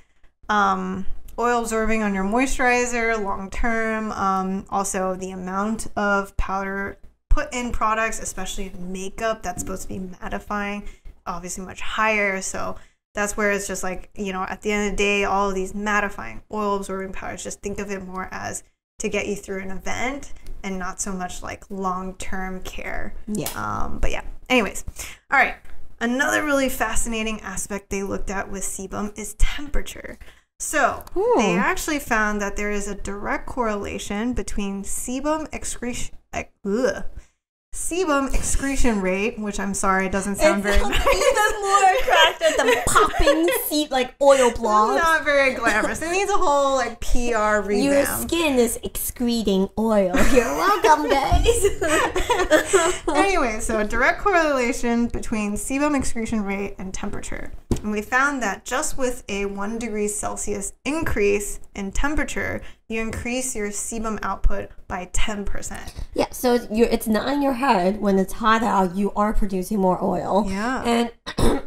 oil absorbing on your moisturizer long term, also the amount of powder put in products, especially in makeup that's supposed to be mattifying, obviously much higher. So that's where it's just like, you know, at the end of the day, all of these mattifying oil absorbing powders, just think of it more as to get you through an event and not so much like long-term care. Yeah. But yeah, anyways. All right. Another really fascinating aspect they looked at with sebum is temperature. So they actually found that there is a direct correlation between sebum excretion rate, which I'm sorry, doesn't sound very nice. Even more attractive than popping like oil blobs. Not very glamorous. It needs a whole like PR revamp. Your skin is excreting oil. You're welcome, guys. Anyway, so a direct correlation between sebum excretion rate and temperature. And we found that just with a 1 degree Celsius increase in temperature, you increase your sebum output by 10%. Yeah, so it's not in your head. When it's hot out, you are producing more oil. Yeah. And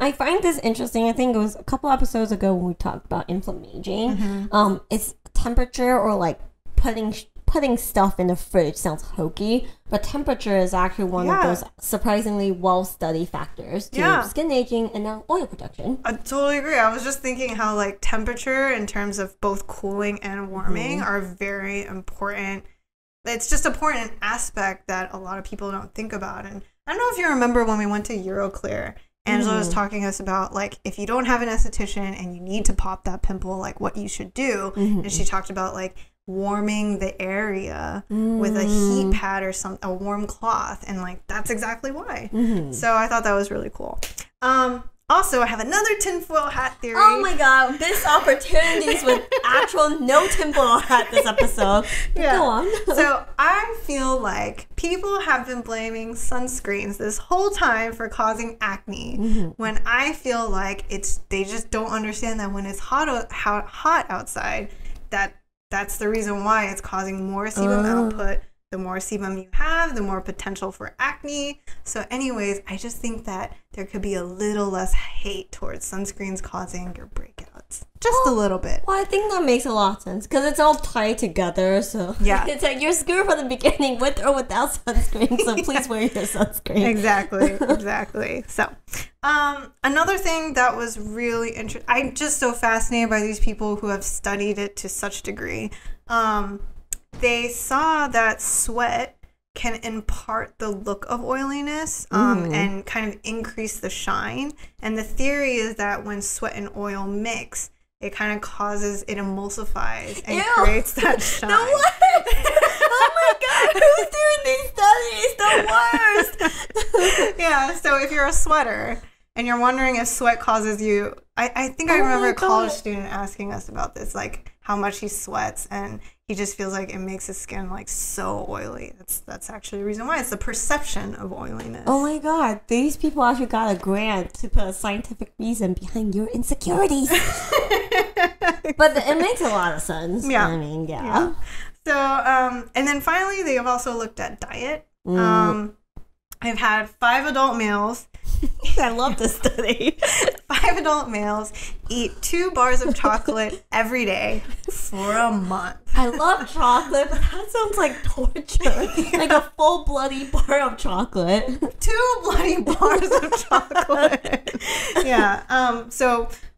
I find this interesting. I think it was a couple episodes ago when we talked about inflammaging. It's temperature or like putting putting stuff in the fridge sounds hokey, but temperature is actually one of those surprisingly well-studied factors to skin aging and now oil production. I totally agree. I was just thinking how like temperature in terms of both cooling and warming are very important. It's just an important aspect that a lot of people don't think about. And I don't know if you remember when we went to Euroclear, Angela was talking to us about like if you don't have an esthetician and you need to pop that pimple, like what you should do. And she talked about like warming the area with a heat pad or a warm cloth, and like that's exactly why. So I thought that was really cool. Also, I have another tinfoil hat theory. Oh my god, missed opportunities with actual no tinfoil hat this episode. Go on. So I feel like people have been blaming sunscreens this whole time for causing acne, when I feel like they just don't understand that when it's hot outside, that's the reason why it's causing more sebum output. The more sebum you have, the more potential for acne. So anyways, I just think that there could be a little less hate towards sunscreens causing your breakouts. Just a little bit. Well, I think that makes a lot of sense because it's all tied together. So it's like you're screwed from the beginning with or without sunscreen. So please wear your sunscreen. Exactly. So another thing that was really interesting, I'm just so fascinated by these people who have studied it to such degree. They saw that sweat can impart the look of oiliness and kind of increase the shine. And the theory is that when sweat and oil mix, it kind of causes, it emulsifies and creates that shine. The worst! Oh my god, who's doing these studies? The worst! Yeah, so if you're a sweater and you're wondering if sweat causes you, I think I remember a college student asking us about this, like how much he sweats, and he just feels like it makes his skin like so oily. That's actually the reason why. It's the perception of oiliness. Oh my god, these people actually got a grant to put a scientific reason behind your insecurities. But it makes a lot of sense. Yeah. I mean, So, and then finally, they have also looked at diet. I've had 5 adult males. I love this study. 5 adult males eat 2 bars of chocolate every day for a month. I love chocolate, but that sounds like torture. Like a full bloody bar of chocolate. 2 bloody bars of chocolate. Yeah.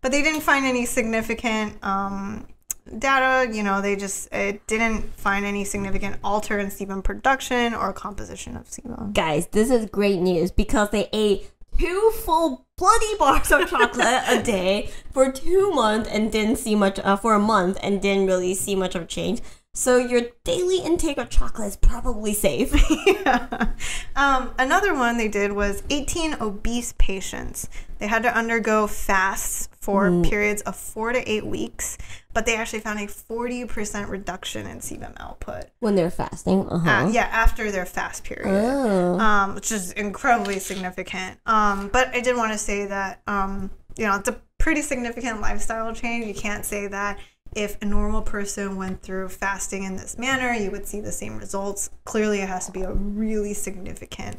But they didn't find any significant data. You know, it didn't find any significant alter in sebum production or composition of sebum. Guys, this is great news because they ate 2 full bloody bars of chocolate a day for 2 months and didn't see much for a month and didn't really see much of a change. So your daily intake of chocolate is probably safe. Yeah. Another one they did was 18 obese patients. They had to undergo fasts for periods of 4 to 8 weeks, but they actually found a 40% reduction in sebum output. When they're fasting? After their fast period, which is incredibly significant. But I did want to say that, it's a pretty significant lifestyle change. You can't say that if a normal person went through fasting in this manner, you would see the same results. Clearly, it has to be a really significant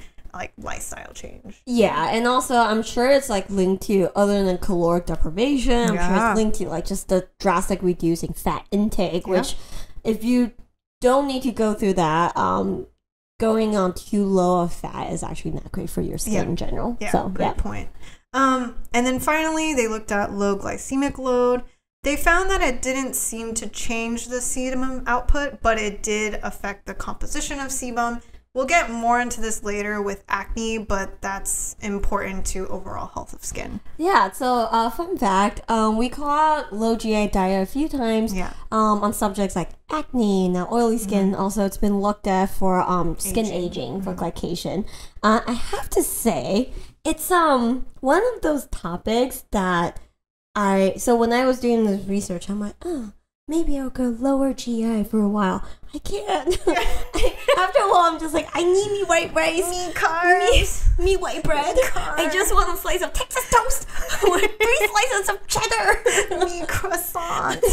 lifestyle change. Yeah, and also I'm sure it's linked to other than caloric deprivation. I'm sure it's linked to just the drastic reducing fat intake, which if you don't need to go through that, going on too low of fat is actually not great for your skin in general. Yeah, so, great point. And then finally, they looked at low glycemic load. They found that it didn't seem to change the sebum output, but it did affect the composition of sebum. We'll get more into this later with acne, but that's important to overall health of skin. Yeah, so fun fact, we call out low GI diet a few times on subjects like acne, now oily skin. Also, it's been looked at for skin aging for glycation. I have to say, it's one of those topics that so when I was doing this research, I'm like, maybe I'll go lower GI for a while. I can't. After a while, I'm just like, I need me white rice. Me carbs. Me white bread. I just want a slice of Texas toast with 3 slices of cheddar. Me croissants.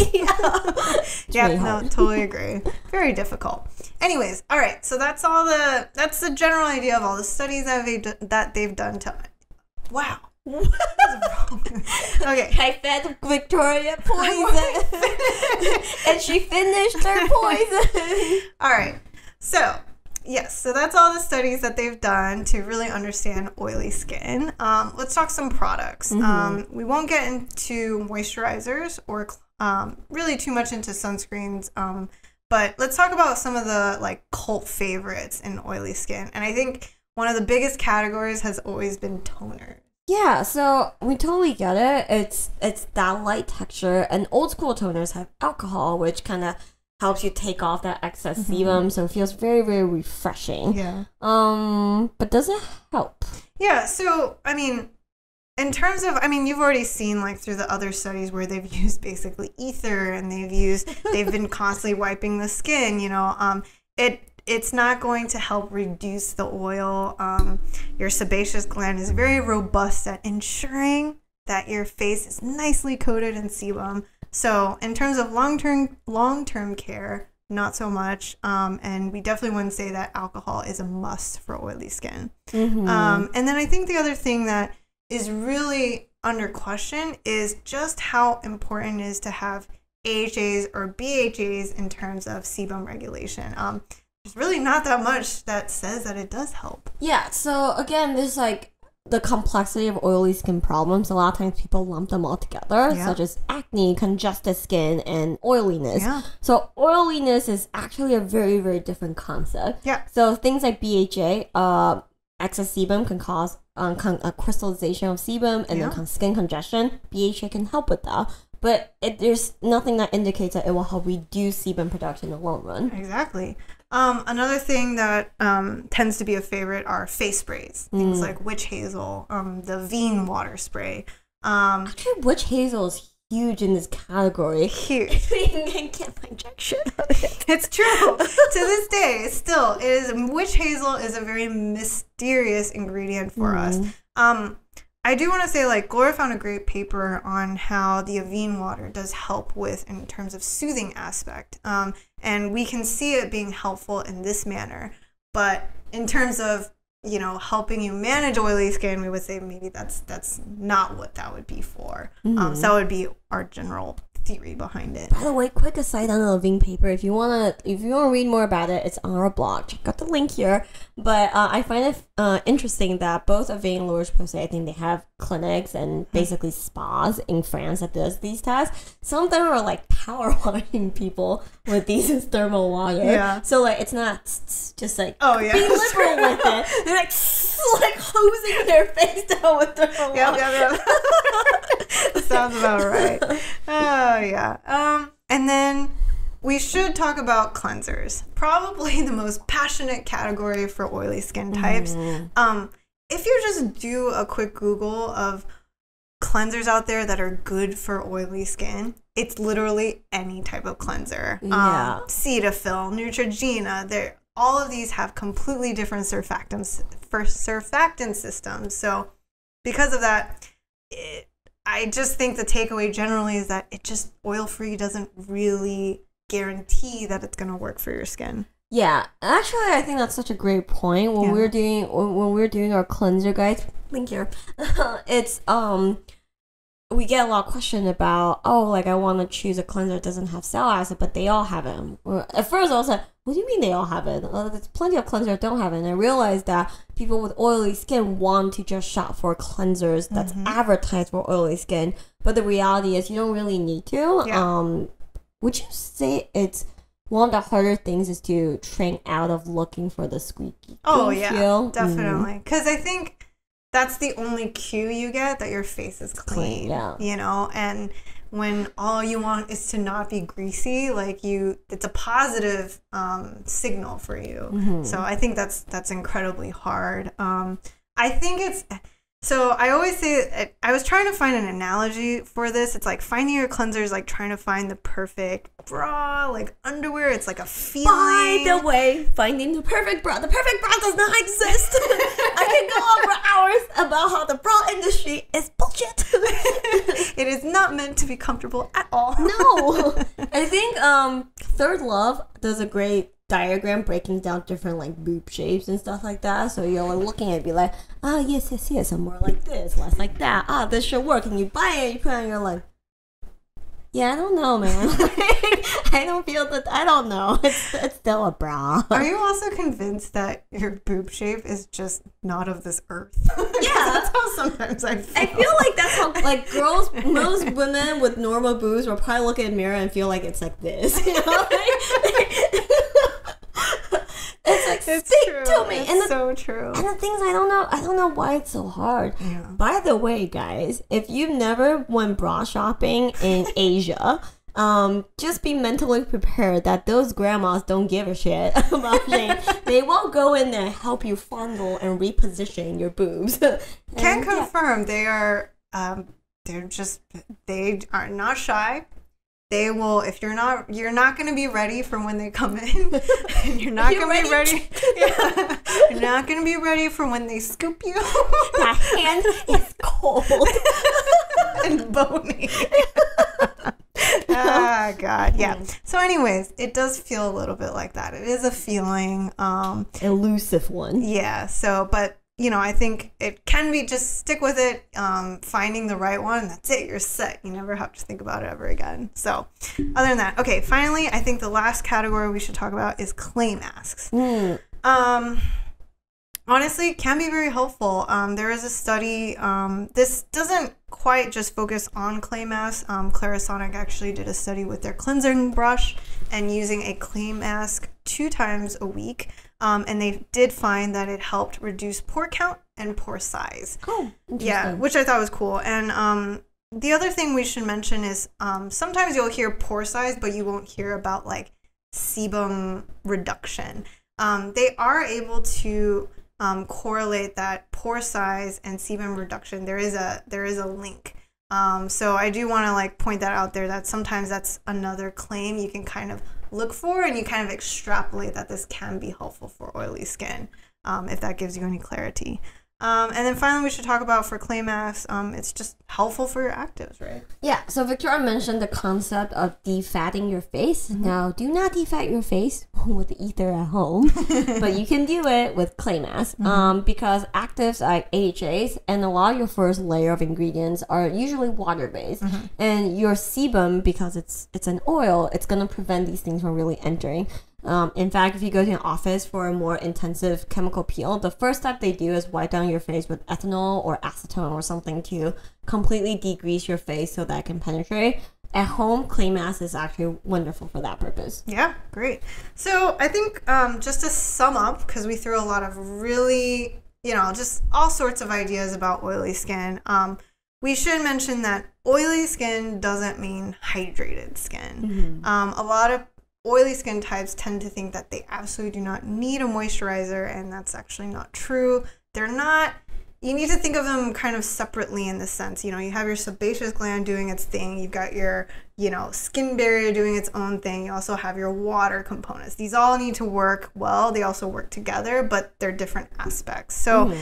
No, totally agree. Very difficult. Anyways, all right. So that's the general idea of all the studies that they've done to. Wow. What's wrong? Okay. I fed Victoria poison. And she finished her poison. All right. So, yes. So that's all the studies that they've done to really understand oily skin. Let's talk some products. We won't get into moisturizers or really too much into sunscreens. But let's talk about some of the like cult favorites in oily skin. And I think one of the biggest categories has always been toner. Yeah, so we totally get it. It's that light texture, and old school toners have alcohol, which kind of helps you take off that excess sebum, so it feels very, very refreshing. Yeah. But does it help? Yeah, so I mean, in terms of, I mean, you've already seen like through the other studies where they've used basically ether, and they've been constantly wiping the skin, you know. It's not going to help reduce the oil. Your sebaceous gland is very robust at ensuring that your face is nicely coated in sebum. So in terms of long-term care, not so much. And we definitely wouldn't say that alcohol is a must for oily skin. And then I think the other thing that is really under question is just how important it is to have AHAs or BHAs in terms of sebum regulation. There's really not that much that says that it does help. Yeah, so again, there's like the complexity of oily skin problems. A lot of times people lump them all together, such as acne, congested skin, and oiliness. Yeah. So oiliness is actually a very, very different concept. Yeah. So things like BHA, excess sebum can cause a crystallization of sebum and then skin congestion. BHA can help with that. But there's nothing that indicates that it will help reduce sebum production in the long run. Exactly. Another thing that tends to be a favorite are face sprays. Things like witch hazel, the Veen water spray. Actually, witch hazel is huge in this category. Huge. You can get my injection of it. It's true. To this day, still, witch hazel is a very mysterious ingredient for us. I do want to say, like, Gloria found a great paper on how the Avene water does help with, in terms of soothing aspect. And we can see it being helpful in this manner. But in terms of, you know, helping you manage oily skin, we would say maybe that's not what that would be for. So that would be our general theory behind it. By the way, quick aside on the Avene paper, if you wanna read more about it, it's on our blog. Check out the link here. But I find it interesting that both Avene and L'Oreal Posay, I think they have clinics and basically spas in France that does these tests. Some of them are like power washing people with these thermal water. Yeah. So like it's not just like be liberal with it. They're like hosing their face down with thermal water. That sounds about right. Oh yeah. And then we should talk about cleansers. Probably the most passionate category for oily skin types. If you just do a quick Google of cleansers out there that are good for oily skin, it's literally any type of cleanser. Cetaphil, Neutrogena, all of these have completely different surfactant systems. So because of that, I just think the takeaway generally is that oil-free doesn't really guarantee that it's going to work for your skin. Yeah, actually, I think that's such a great point. When we're doing our cleanser guides, link here. It's we get a lot of question about I want to choose a cleanser that doesn't have salicylic acid, but they all have it. At first, I was like, what do you mean they all have it? There's plenty of cleansers that don't have it. And I realized that people with oily skin want to just shop for cleansers that's advertised for oily skin, but the reality is you don't really need to. Yeah. Would you say it's one of the harder things is to train out of looking for the squeaky feel? Definitely. Because I think that's the only cue you get that your face is clean. You know, and when all you want is to not be greasy, it's a positive signal for you. So I think that's incredibly hard. I think so I always say, I was trying to find an analogy for this. It's like finding your cleanser is like trying to find the perfect bra, like underwear. It's like a feeling. By the way, finding the perfect bra does not exist. I can go on for hours about how the bra industry is bullshit. It is not meant to be comfortable at all. No. I think Third Love does a great diagram breaking down different like boob shapes and stuff like that. So you're like, looking at it, be like, oh yes, I'm more like this, less like that. Ah, this should work. And you buy it, you put it on, you're like, yeah, I don't know, man. I don't feel that. I don't know. It's still a bra. Are you also convinced that your boob shape is just not of this earth? Yeah, that's how sometimes I feel. I feel like that's how like girls, most women with normal boobs will probably look in a mirror and feel like it's like this. You know, it's like It's speak true. to me. It's so true. And the things I don't know why it's so hard. Yeah. By the way, guys, if you've never went bra shopping in Asia, just be mentally prepared that those grandmas don't give a shit about shape. They will go in there and help you fondle and reposition your boobs. Can confirm they are they are not shy. They will, if you're not going to be ready for when they come in. And you're not going to be ready. Yeah, you're not going to be ready for when they scoop you. That hand is cold and bony. Ah, God. Yeah. So anyways, it does feel a little bit like that. It is a feeling. Elusive one. Yeah. So, but you know, I think it can be just stick with it, finding the right one. That's it. You're set. You never have to think about it ever again. So other than that, okay, finally, I think the last category we should talk about is clay masks. Honestly, it can be very helpful. There is a study. This doesn't quite just focus on clay masks. Clarisonic actually did a study with their cleansing brush and using a clay mask 2 times a week. And they did find that it helped reduce pore count and pore size. Oh, yeah, which I thought was cool. And the other thing we should mention is sometimes you'll hear pore size, but you won't hear about like sebum reduction. They are able to correlate that pore size and sebum reduction. There is a link. So I do want to like point that out there, that sometimes that's another claim you can kind of look for, and you kind of extrapolate that this can be helpful for oily skin, if that gives you any clarity. And then finally, we should talk about for clay masks, it's just helpful for your actives, right? Yeah, so Victoria mentioned the concept of defatting your face. Now, do not defat your face with ether at home, but you can do it with clay mask, because actives like AHAs and a lot of your first layer of ingredients are usually water-based. And your sebum, because it's an oil, it's going to prevent these things from really entering. In fact, if you go to an office for a more intensive chemical peel, the first step they do is wipe down your face with ethanol or acetone or something to completely degrease your face so that it can penetrate. At home, clay mask is actually wonderful for that purpose. Yeah, great. So I think just to sum up, because we threw a lot of really, just all sorts of ideas about oily skin, we should mention that oily skin doesn't mean hydrated skin. A lot of oily skin types tend to think that they absolutely do not need a moisturizer, and that's actually not true. They're not. You need to think of them kind of separately in the sense, you have your sebaceous gland doing its thing, you've got your, skin barrier doing its own thing, you also have your water components. These all need to work well, they also work together, but they're different aspects. So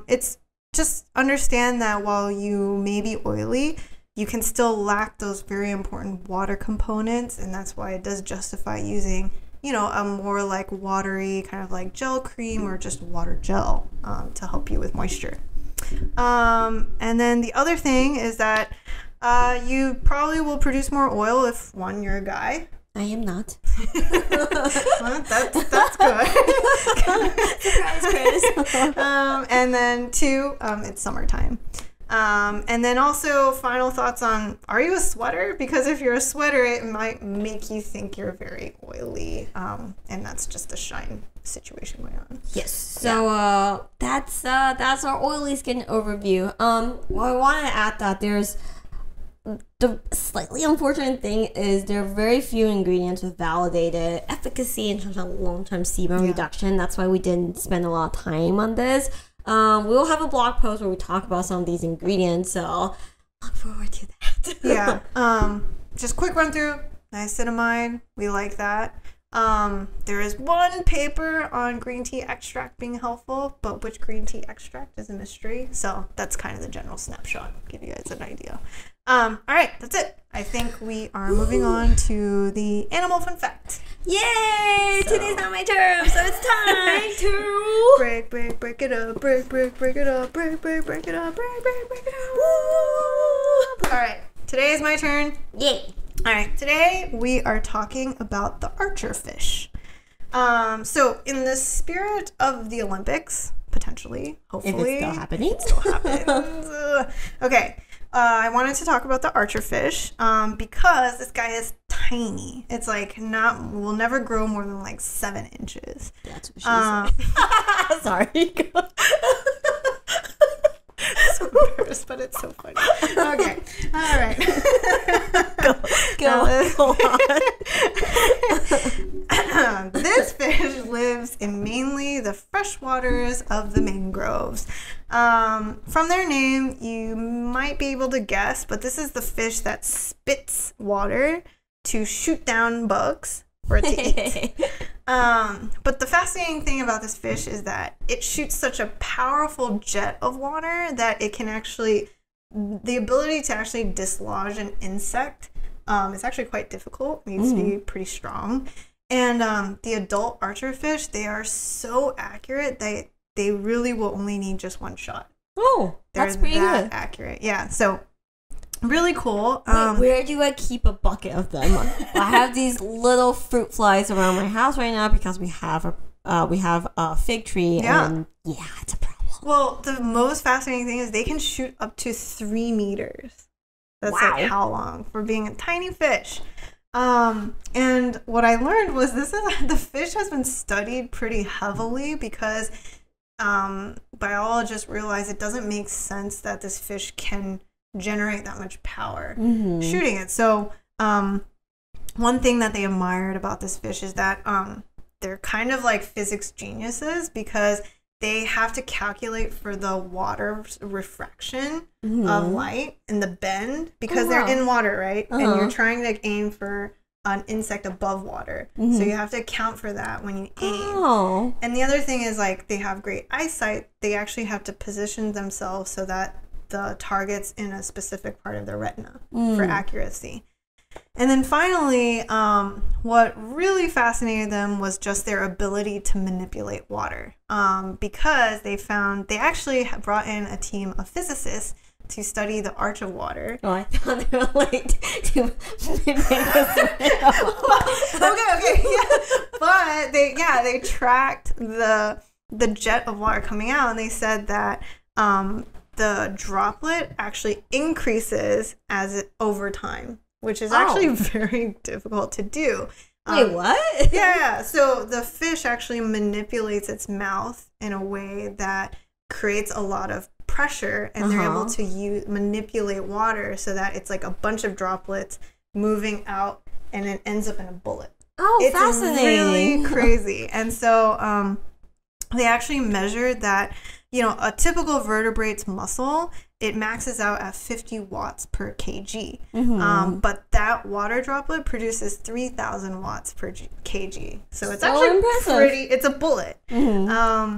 it's just understand that while you may be oily, you can still lack those very important water components, and that's why it does justify using, a more like watery kind of like gel cream or just water gel to help you with moisture. And then the other thing is that you probably will produce more oil if, one, you're a guy. I am not. Well, that's good. Surprise, Chris. And then 2, it's summertime. And then also final thoughts on, are you a sweater? Because if you're a sweater, it might make you think you're very oily, and that's just a shine situation going on. Yes. So that's our oily skin overview. Well, I want to add that there's the slightly unfortunate thing is there are very few ingredients with validated efficacy in terms of long-term sebum reduction. That's why we didn't spend a lot of time on this. We will have a blog post where we talk about some of these ingredients, so look forward to that. Yeah. Just quick run through. Niacinamide, we like that. There is one paper on green tea extract being helpful, but which green tea extract is a mystery. So that's kind of the general snapshot. Give you guys an idea. All right, that's it. I think we are moving on to the animal fun fact. Yay! So, today's not my turn, so it's time to break it up, break it up, break it up, break it up. Woo! All right, today is my turn. Yay! All right, today we are talking about the archer fish. So in the spirit of the Olympics, potentially, hopefully, if it's still happening, it still happens. Okay. I wanted to talk about the archer fish because this guy is tiny. It's like will never grow more than like 7 inches. That's what she said. Sorry. So embarrassed, but it's so funny. Okay. All right. Go on. This fish lives in mainly the freshwaters of the mangroves. From their name, you might be able to guess, but this is the fish that spits water to shoot down bugs for it to eat. But the fascinating thing about this fish is that it shoots such a powerful jet of water that it can actually, the ability to actually dislodge an insect is actually quite difficult. It needs to be pretty strong. And the adult archer fish, they are so accurate that they really will only need just one shot. Oh, that's pretty good. Accurate. Yeah. So really cool. Wait, where do I keep a bucket of them? I have these little fruit flies around my house right now because we have a fig tree. Yeah. And yeah, it's a problem. Well, the most fascinating thing is they can shoot up to 3 meters. That's like how long for being a tiny fish. And what I learned was the fish has been studied pretty heavily because biologists realize it doesn't make sense that this fish can generate that much power shooting it. So one thing that they admired about this fish is that they're kind of like physics geniuses because they have to calculate for the water refraction of light and the bend because they're in water, right? And you're trying to aim for an insect above water. So you have to account for that when you aim. And the other thing is like they have great eyesight. They actually have to position themselves so that the target's in a specific part of the retina for accuracy. And then finally, what really fascinated them was just their ability to manipulate water because they actually brought in a team of physicists to study the arch of water. Oh, I thought they were like to okay, yeah. But they tracked the jet of water coming out, and they said that the droplet actually increases over time, which is actually very difficult to do. Wait, what? Yeah. So the fish actually manipulates its mouth in a way that creates a lot of pressure, and they're able to manipulate water so that it's like a bunch of droplets moving out, and it ends up in a bullet. Oh, it's fascinating! Really crazy. And so they actually measured that, a typical vertebrate's muscle, it maxes out at 50 watts per kg. But that water droplet produces 3,000 watts per kg. So it's actually impressive. It's a bullet.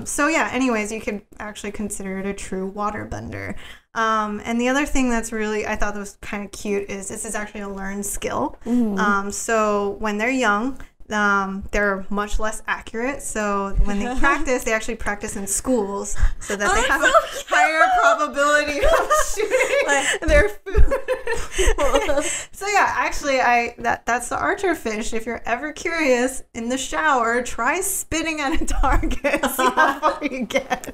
So yeah, anyways, you could actually consider it a true water bender. And the other thing that's I thought that was kind of cute is this is actually a learned skill. So when they're young, they're much less accurate. So when they practice, they actually practice in schools so that they have a higher probability of shooting their food. So yeah, actually, that's the archer fish. If you're ever curious, in the shower, try spitting at a target. See how far you get.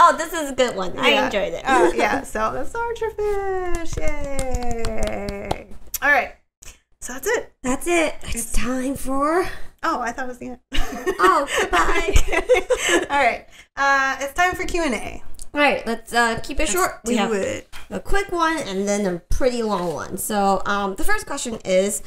Oh, this is a good one. Yeah. I enjoyed it. Yeah, so that's the archer fish. Yay! All right. So that's it. That's it. It's time for... Oh, I thought it was the end. Oh, goodbye. All right. It's time for Q&A. All right, let's keep it short. We have a quick one and then a pretty long one. So the first question is,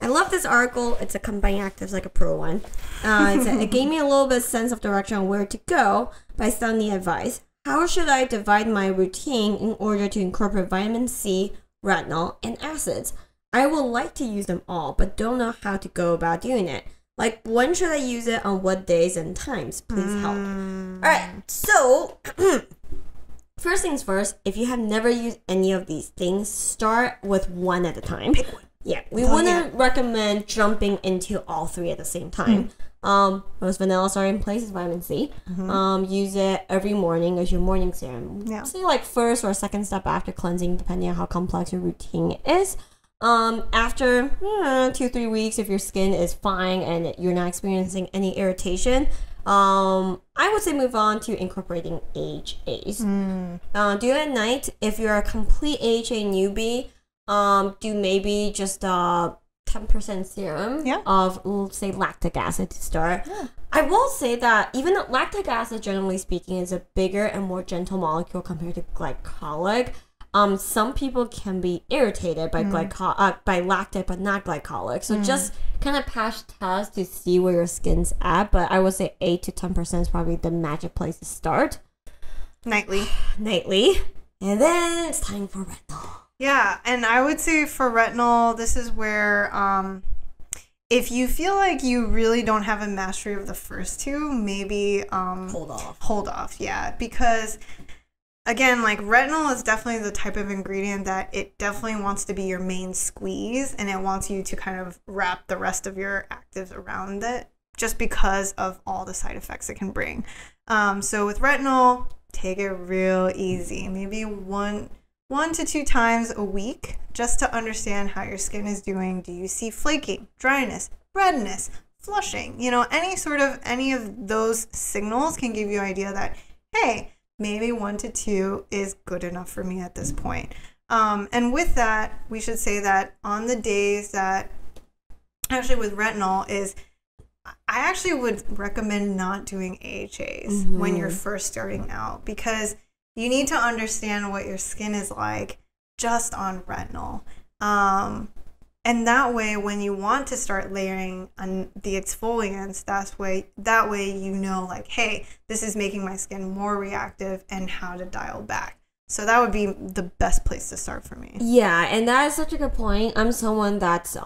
I love this article. It's a Combined Actives, like a pro one. It gave me a little bit of sense of direction on where to go by studying the advice. How should I divide my routine in order to incorporate vitamin C, retinol, and acids? I would like to use them all, but don't know how to go about doing it. Like, when should I use it, on what days and times? Please help. Alright, so first things first, if you have never used any of these things, start with one at a time. Pick one. Yeah, we wouldn't recommend jumping into all three at the same time. Most vanilla starting place is vitamin C. Use it every morning as your morning serum. Yeah. Say like first or second step after cleansing, depending on how complex your routine is. After 2-3 weeks, if your skin is fine and you're not experiencing any irritation, I would say move on to incorporating AHAs. Do it at night. If you're a complete AHA newbie, do maybe just 10% serum of, say, lactic acid to start. I will say that even though lactic acid, generally speaking, is a bigger and more gentle molecule compared to glycolic, some people can be irritated by by lactic but not glycolic. So just kind of patch test to see where your skin's at. But I would say 8 to 10% is probably the magic place to start. Nightly. And then it's time for retinol. Yeah, and I would say for retinol, this is where if you feel like you really don't have a mastery of the first two, maybe hold off, yeah, because again, like, retinol is definitely the type of ingredient that it definitely wants to be your main squeeze, and it wants you to kind of wrap the rest of your actives around it, just because of all the side effects it can bring. So with retinol, take it real easy, maybe one to 2 times a week, just to understand how your skin is doing. Do you see flaking, dryness, redness, flushing? You know, any of those signals can give you an idea that, hey, maybe 1 to 2 is good enough for me at this point. And with that, we should say that on the days that, actually with retinol, is I actually would recommend not doing AHAs when you're first starting out, because you need to understand what your skin is like just on retinol. And that way, when you want to start layering on the exfoliants, that way you know, like, hey, this is making my skin more reactive, and how to dial back. So that would be the best place to start for me. Yeah, and that is such a good point. I'm someone that's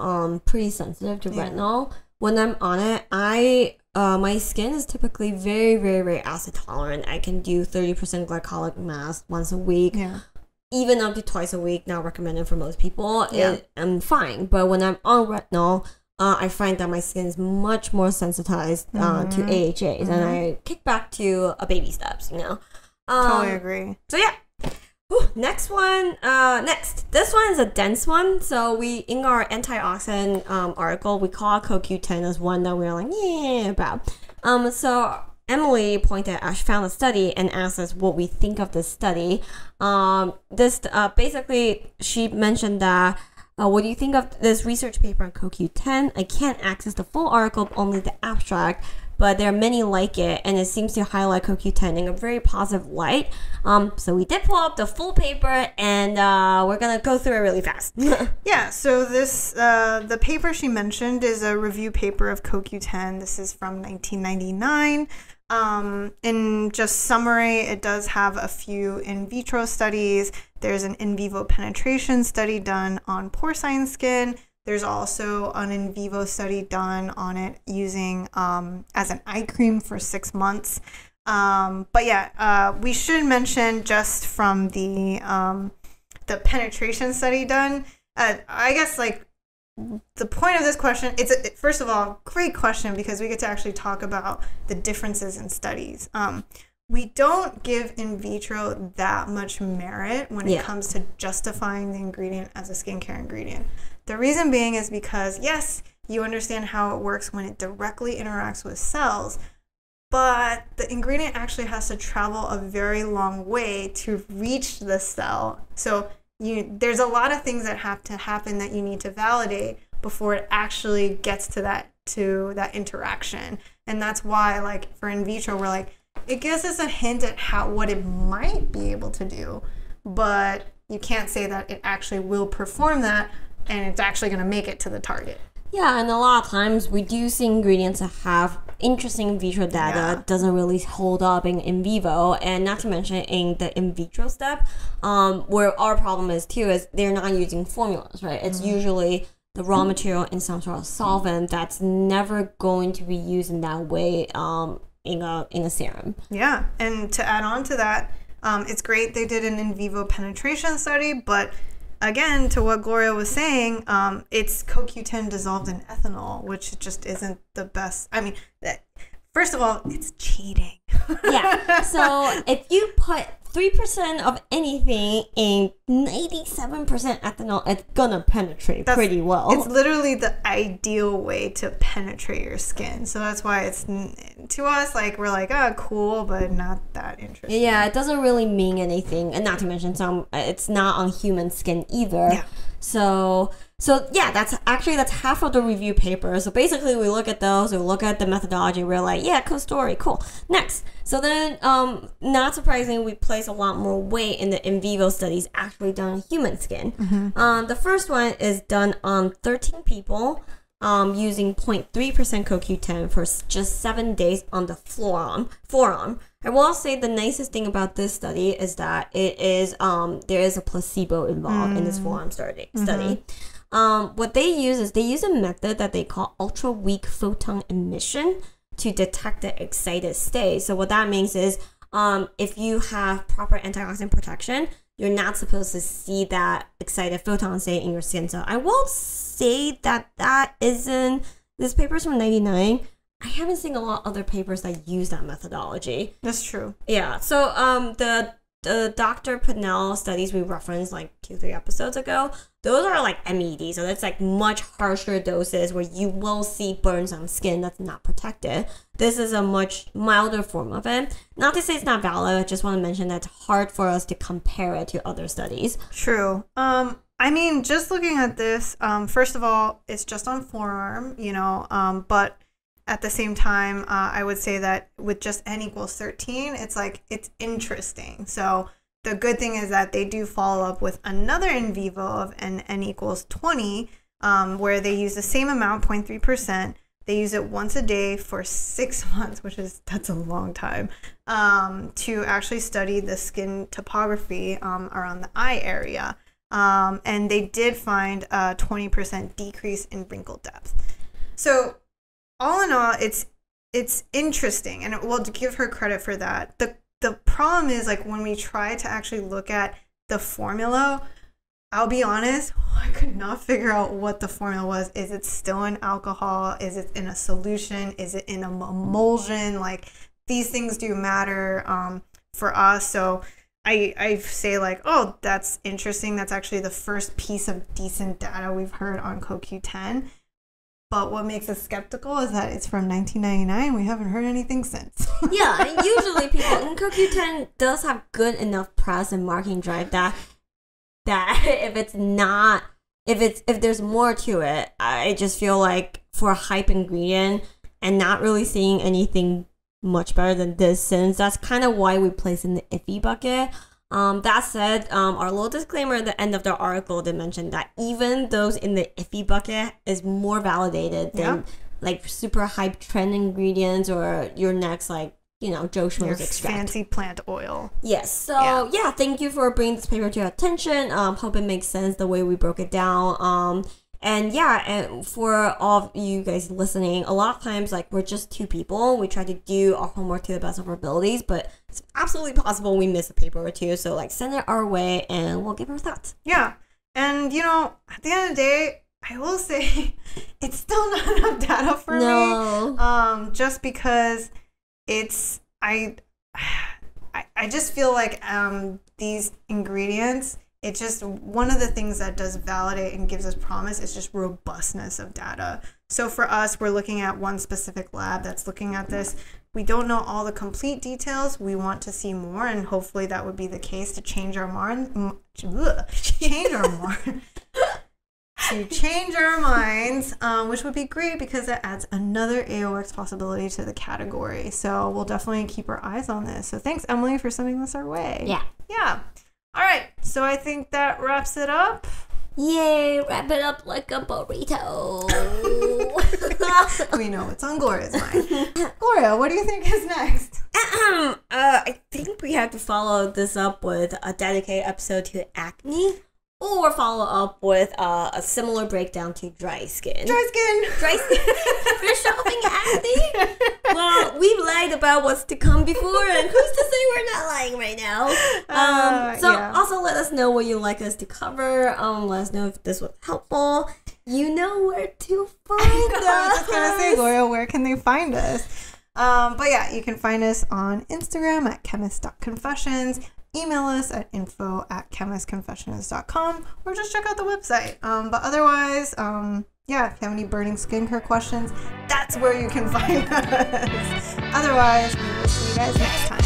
pretty sensitive to retinol. When I'm on it, my skin is typically very, very, very acid tolerant. I can do 30% glycolic mask once a week, even up to twice a week. Not recommended for most people. I'm fine. But when I'm on retinol, I find that my skin is much more sensitized to AHAs, and I kick back to baby steps. You know, totally agree. So yeah. Next one. This one is a dense one. So in our antioxidant article, we call CoQ10 as one that we're like, yeah, about. So Emily found a study and asked us what we think of this study. Basically, she mentioned that, what do you think of this research paper on CoQ10? I can't access the full article, only the abstract, but there are many like it, and it seems to highlight CoQ10 in a very positive light. So we did pull up the full paper, and we're gonna go through it really fast. Yeah, so this the paper she mentioned is a review paper of CoQ10. This is from 1999. In just summary, it does have a few in vitro studies. There's an in vivo penetration study done on porcine skin. There's also an in vivo study done on it using as an eye cream for 6 months. But yeah, we should mention, just from the penetration study done, I guess, like, the point of this question, first of all, great question, because we get to actually talk about the differences in studies. We don't give in vitro that much merit when it comes to justifying the ingredient as a skincare ingredient. The reason being is because, yes, you understand how it works when it directly interacts with cells, but the ingredient actually has to travel a very long way to reach the cell. So there's a lot of things that have to happen that you need to validate before it actually gets to that interaction. And that's why, like, for in vitro, we're like, it gives us a hint at what it might be able to do, but you can't say that it actually will perform that and it's actually going to make it to the target. Yeah, and a lot of times we do see ingredients that have interesting in vitro data doesn't really hold up in vivo, and not to mention in the in vitro step, where our problem is too is they're not using formulas, right? It's usually the raw material in some sort of solvent that's never going to be used in that way in a serum. Yeah, and to add on to that, it's great they did an in vivo penetration study, but again, to what Gloria was saying, it's CoQ10 dissolved in ethanol, which just isn't the best. I mean, first of all, it's cheating. Yeah. So if you put 3% of anything in 97% ethanol, it's gonna penetrate pretty well. It's literally the ideal way to penetrate your skin. So that's why it's, to us, like, we're like, oh, cool, but not that interesting. Yeah, it doesn't really mean anything. And not to mention, it's not on human skin either. Yeah. So yeah, that's half of the review paper. So basically, we look at those, we look at the methodology, we're like, yeah, cool story, cool. Next. So then, not surprisingly, we place a lot more weight in the in vivo studies actually done on human skin. The first one is done on 13 people using 0.3% CoQ10 for just 7 days on the forearm. I will say the nicest thing about this study is that it is there is a placebo involved in this forearm study. What they use a method that they call ultra weak photon emission to detect the excited state. So what that means is if you have proper antioxidant protection, you're not supposed to see that excited photon state in your skin. So I will say that isn't, this paper's from 99. I haven't seen a lot of other papers that use that methodology. That's true. Yeah. So the Dr. Pinnell studies we referenced like 2-3 episodes ago, those are like MED. So that's like much harsher doses where you will see burns on skin that's not protected. This is a much milder form of it. Not to say it's not valid. I just want to mention that it's hard for us to compare it to other studies. True. I mean, just looking at this, first of all, it's just on forearm, but at the same time, I would say that with just n equals 13, it's like, it's interesting. So the good thing is that they do follow up with another in vivo of n equals 20, where they use the same amount, 0.3%. They use it once a day for 6 months, that's a long time, to actually study the skin topography around the eye area. And they did find a 20% decrease in wrinkle depth. So all in all, it's interesting, and we'll give her credit for that. The problem is, like, when we try to actually look at the formula, I'll be honest, I could not figure out what the formula was. Is it still in alcohol? Is it in a solution? Is it in an emulsion? Like, these things do matter for us. So I say, like, oh, that's interesting. That's actually the first piece of decent data we've heard on CoQ10. But what makes us skeptical is that it's from 1999. We haven't heard anything since. Yeah, and usually people, and CoQ10 does have good enough press and marketing drive that if there's more to it, I just feel like for a hype ingredient and not really seeing anything much better than this, since that's kind of why we place in the iffy bucket. That said, our little disclaimer at the end of the article did mention that even those in the iffy bucket is more validated than like super hype trend ingredients or your next, like, Joe Schmo's extract. Fancy plant oil. Yes. So yeah, thank you for bringing this paper to your attention. Hope it makes sense the way we broke it down. And yeah, and for all of you guys listening, a lot of times, like, we're just two people. We try to do our homework to the best of our abilities, but it's absolutely possible we miss a paper or two. So, like, send it our way and we'll give our thoughts. Yeah. And, at the end of the day, I will say it's still not enough data for me. Just because I just feel like these ingredients, it's just one of the things that does validate and gives us promise is just robustness of data. So for us, we're looking at one specific lab that's looking at this. We don't know all the complete details. We want to see more, and hopefully that would be the case to change our minds, which would be great because it adds another AOX possibility to the category. So we'll definitely keep our eyes on this. So thanks, Emily, for sending this our way. Yeah. All right, so I think that wraps it up. Yay, wrap it up like a burrito. We know what's on Gloria's mind. Gloria, what do you think is next? I think we have to follow this up with a dedicated episode to acne, or follow up with a similar breakdown to dry skin. Dry skin. Dry skin. We're shopping acne. Well, we've lied about what's to come before, and who's to say we're not lying right now? So also let us know what you'd like us to cover. Let us know if this was helpful. You know where to find us. I was just gonna say, Gloria, where can they find us? But yeah, you can find us on Instagram at chemist.confessions. Email us at info@chemistconfessions.com, or just check out the website. But otherwise, if you have any burning skincare questions, that's where you can find us. Otherwise, we will see you guys next time.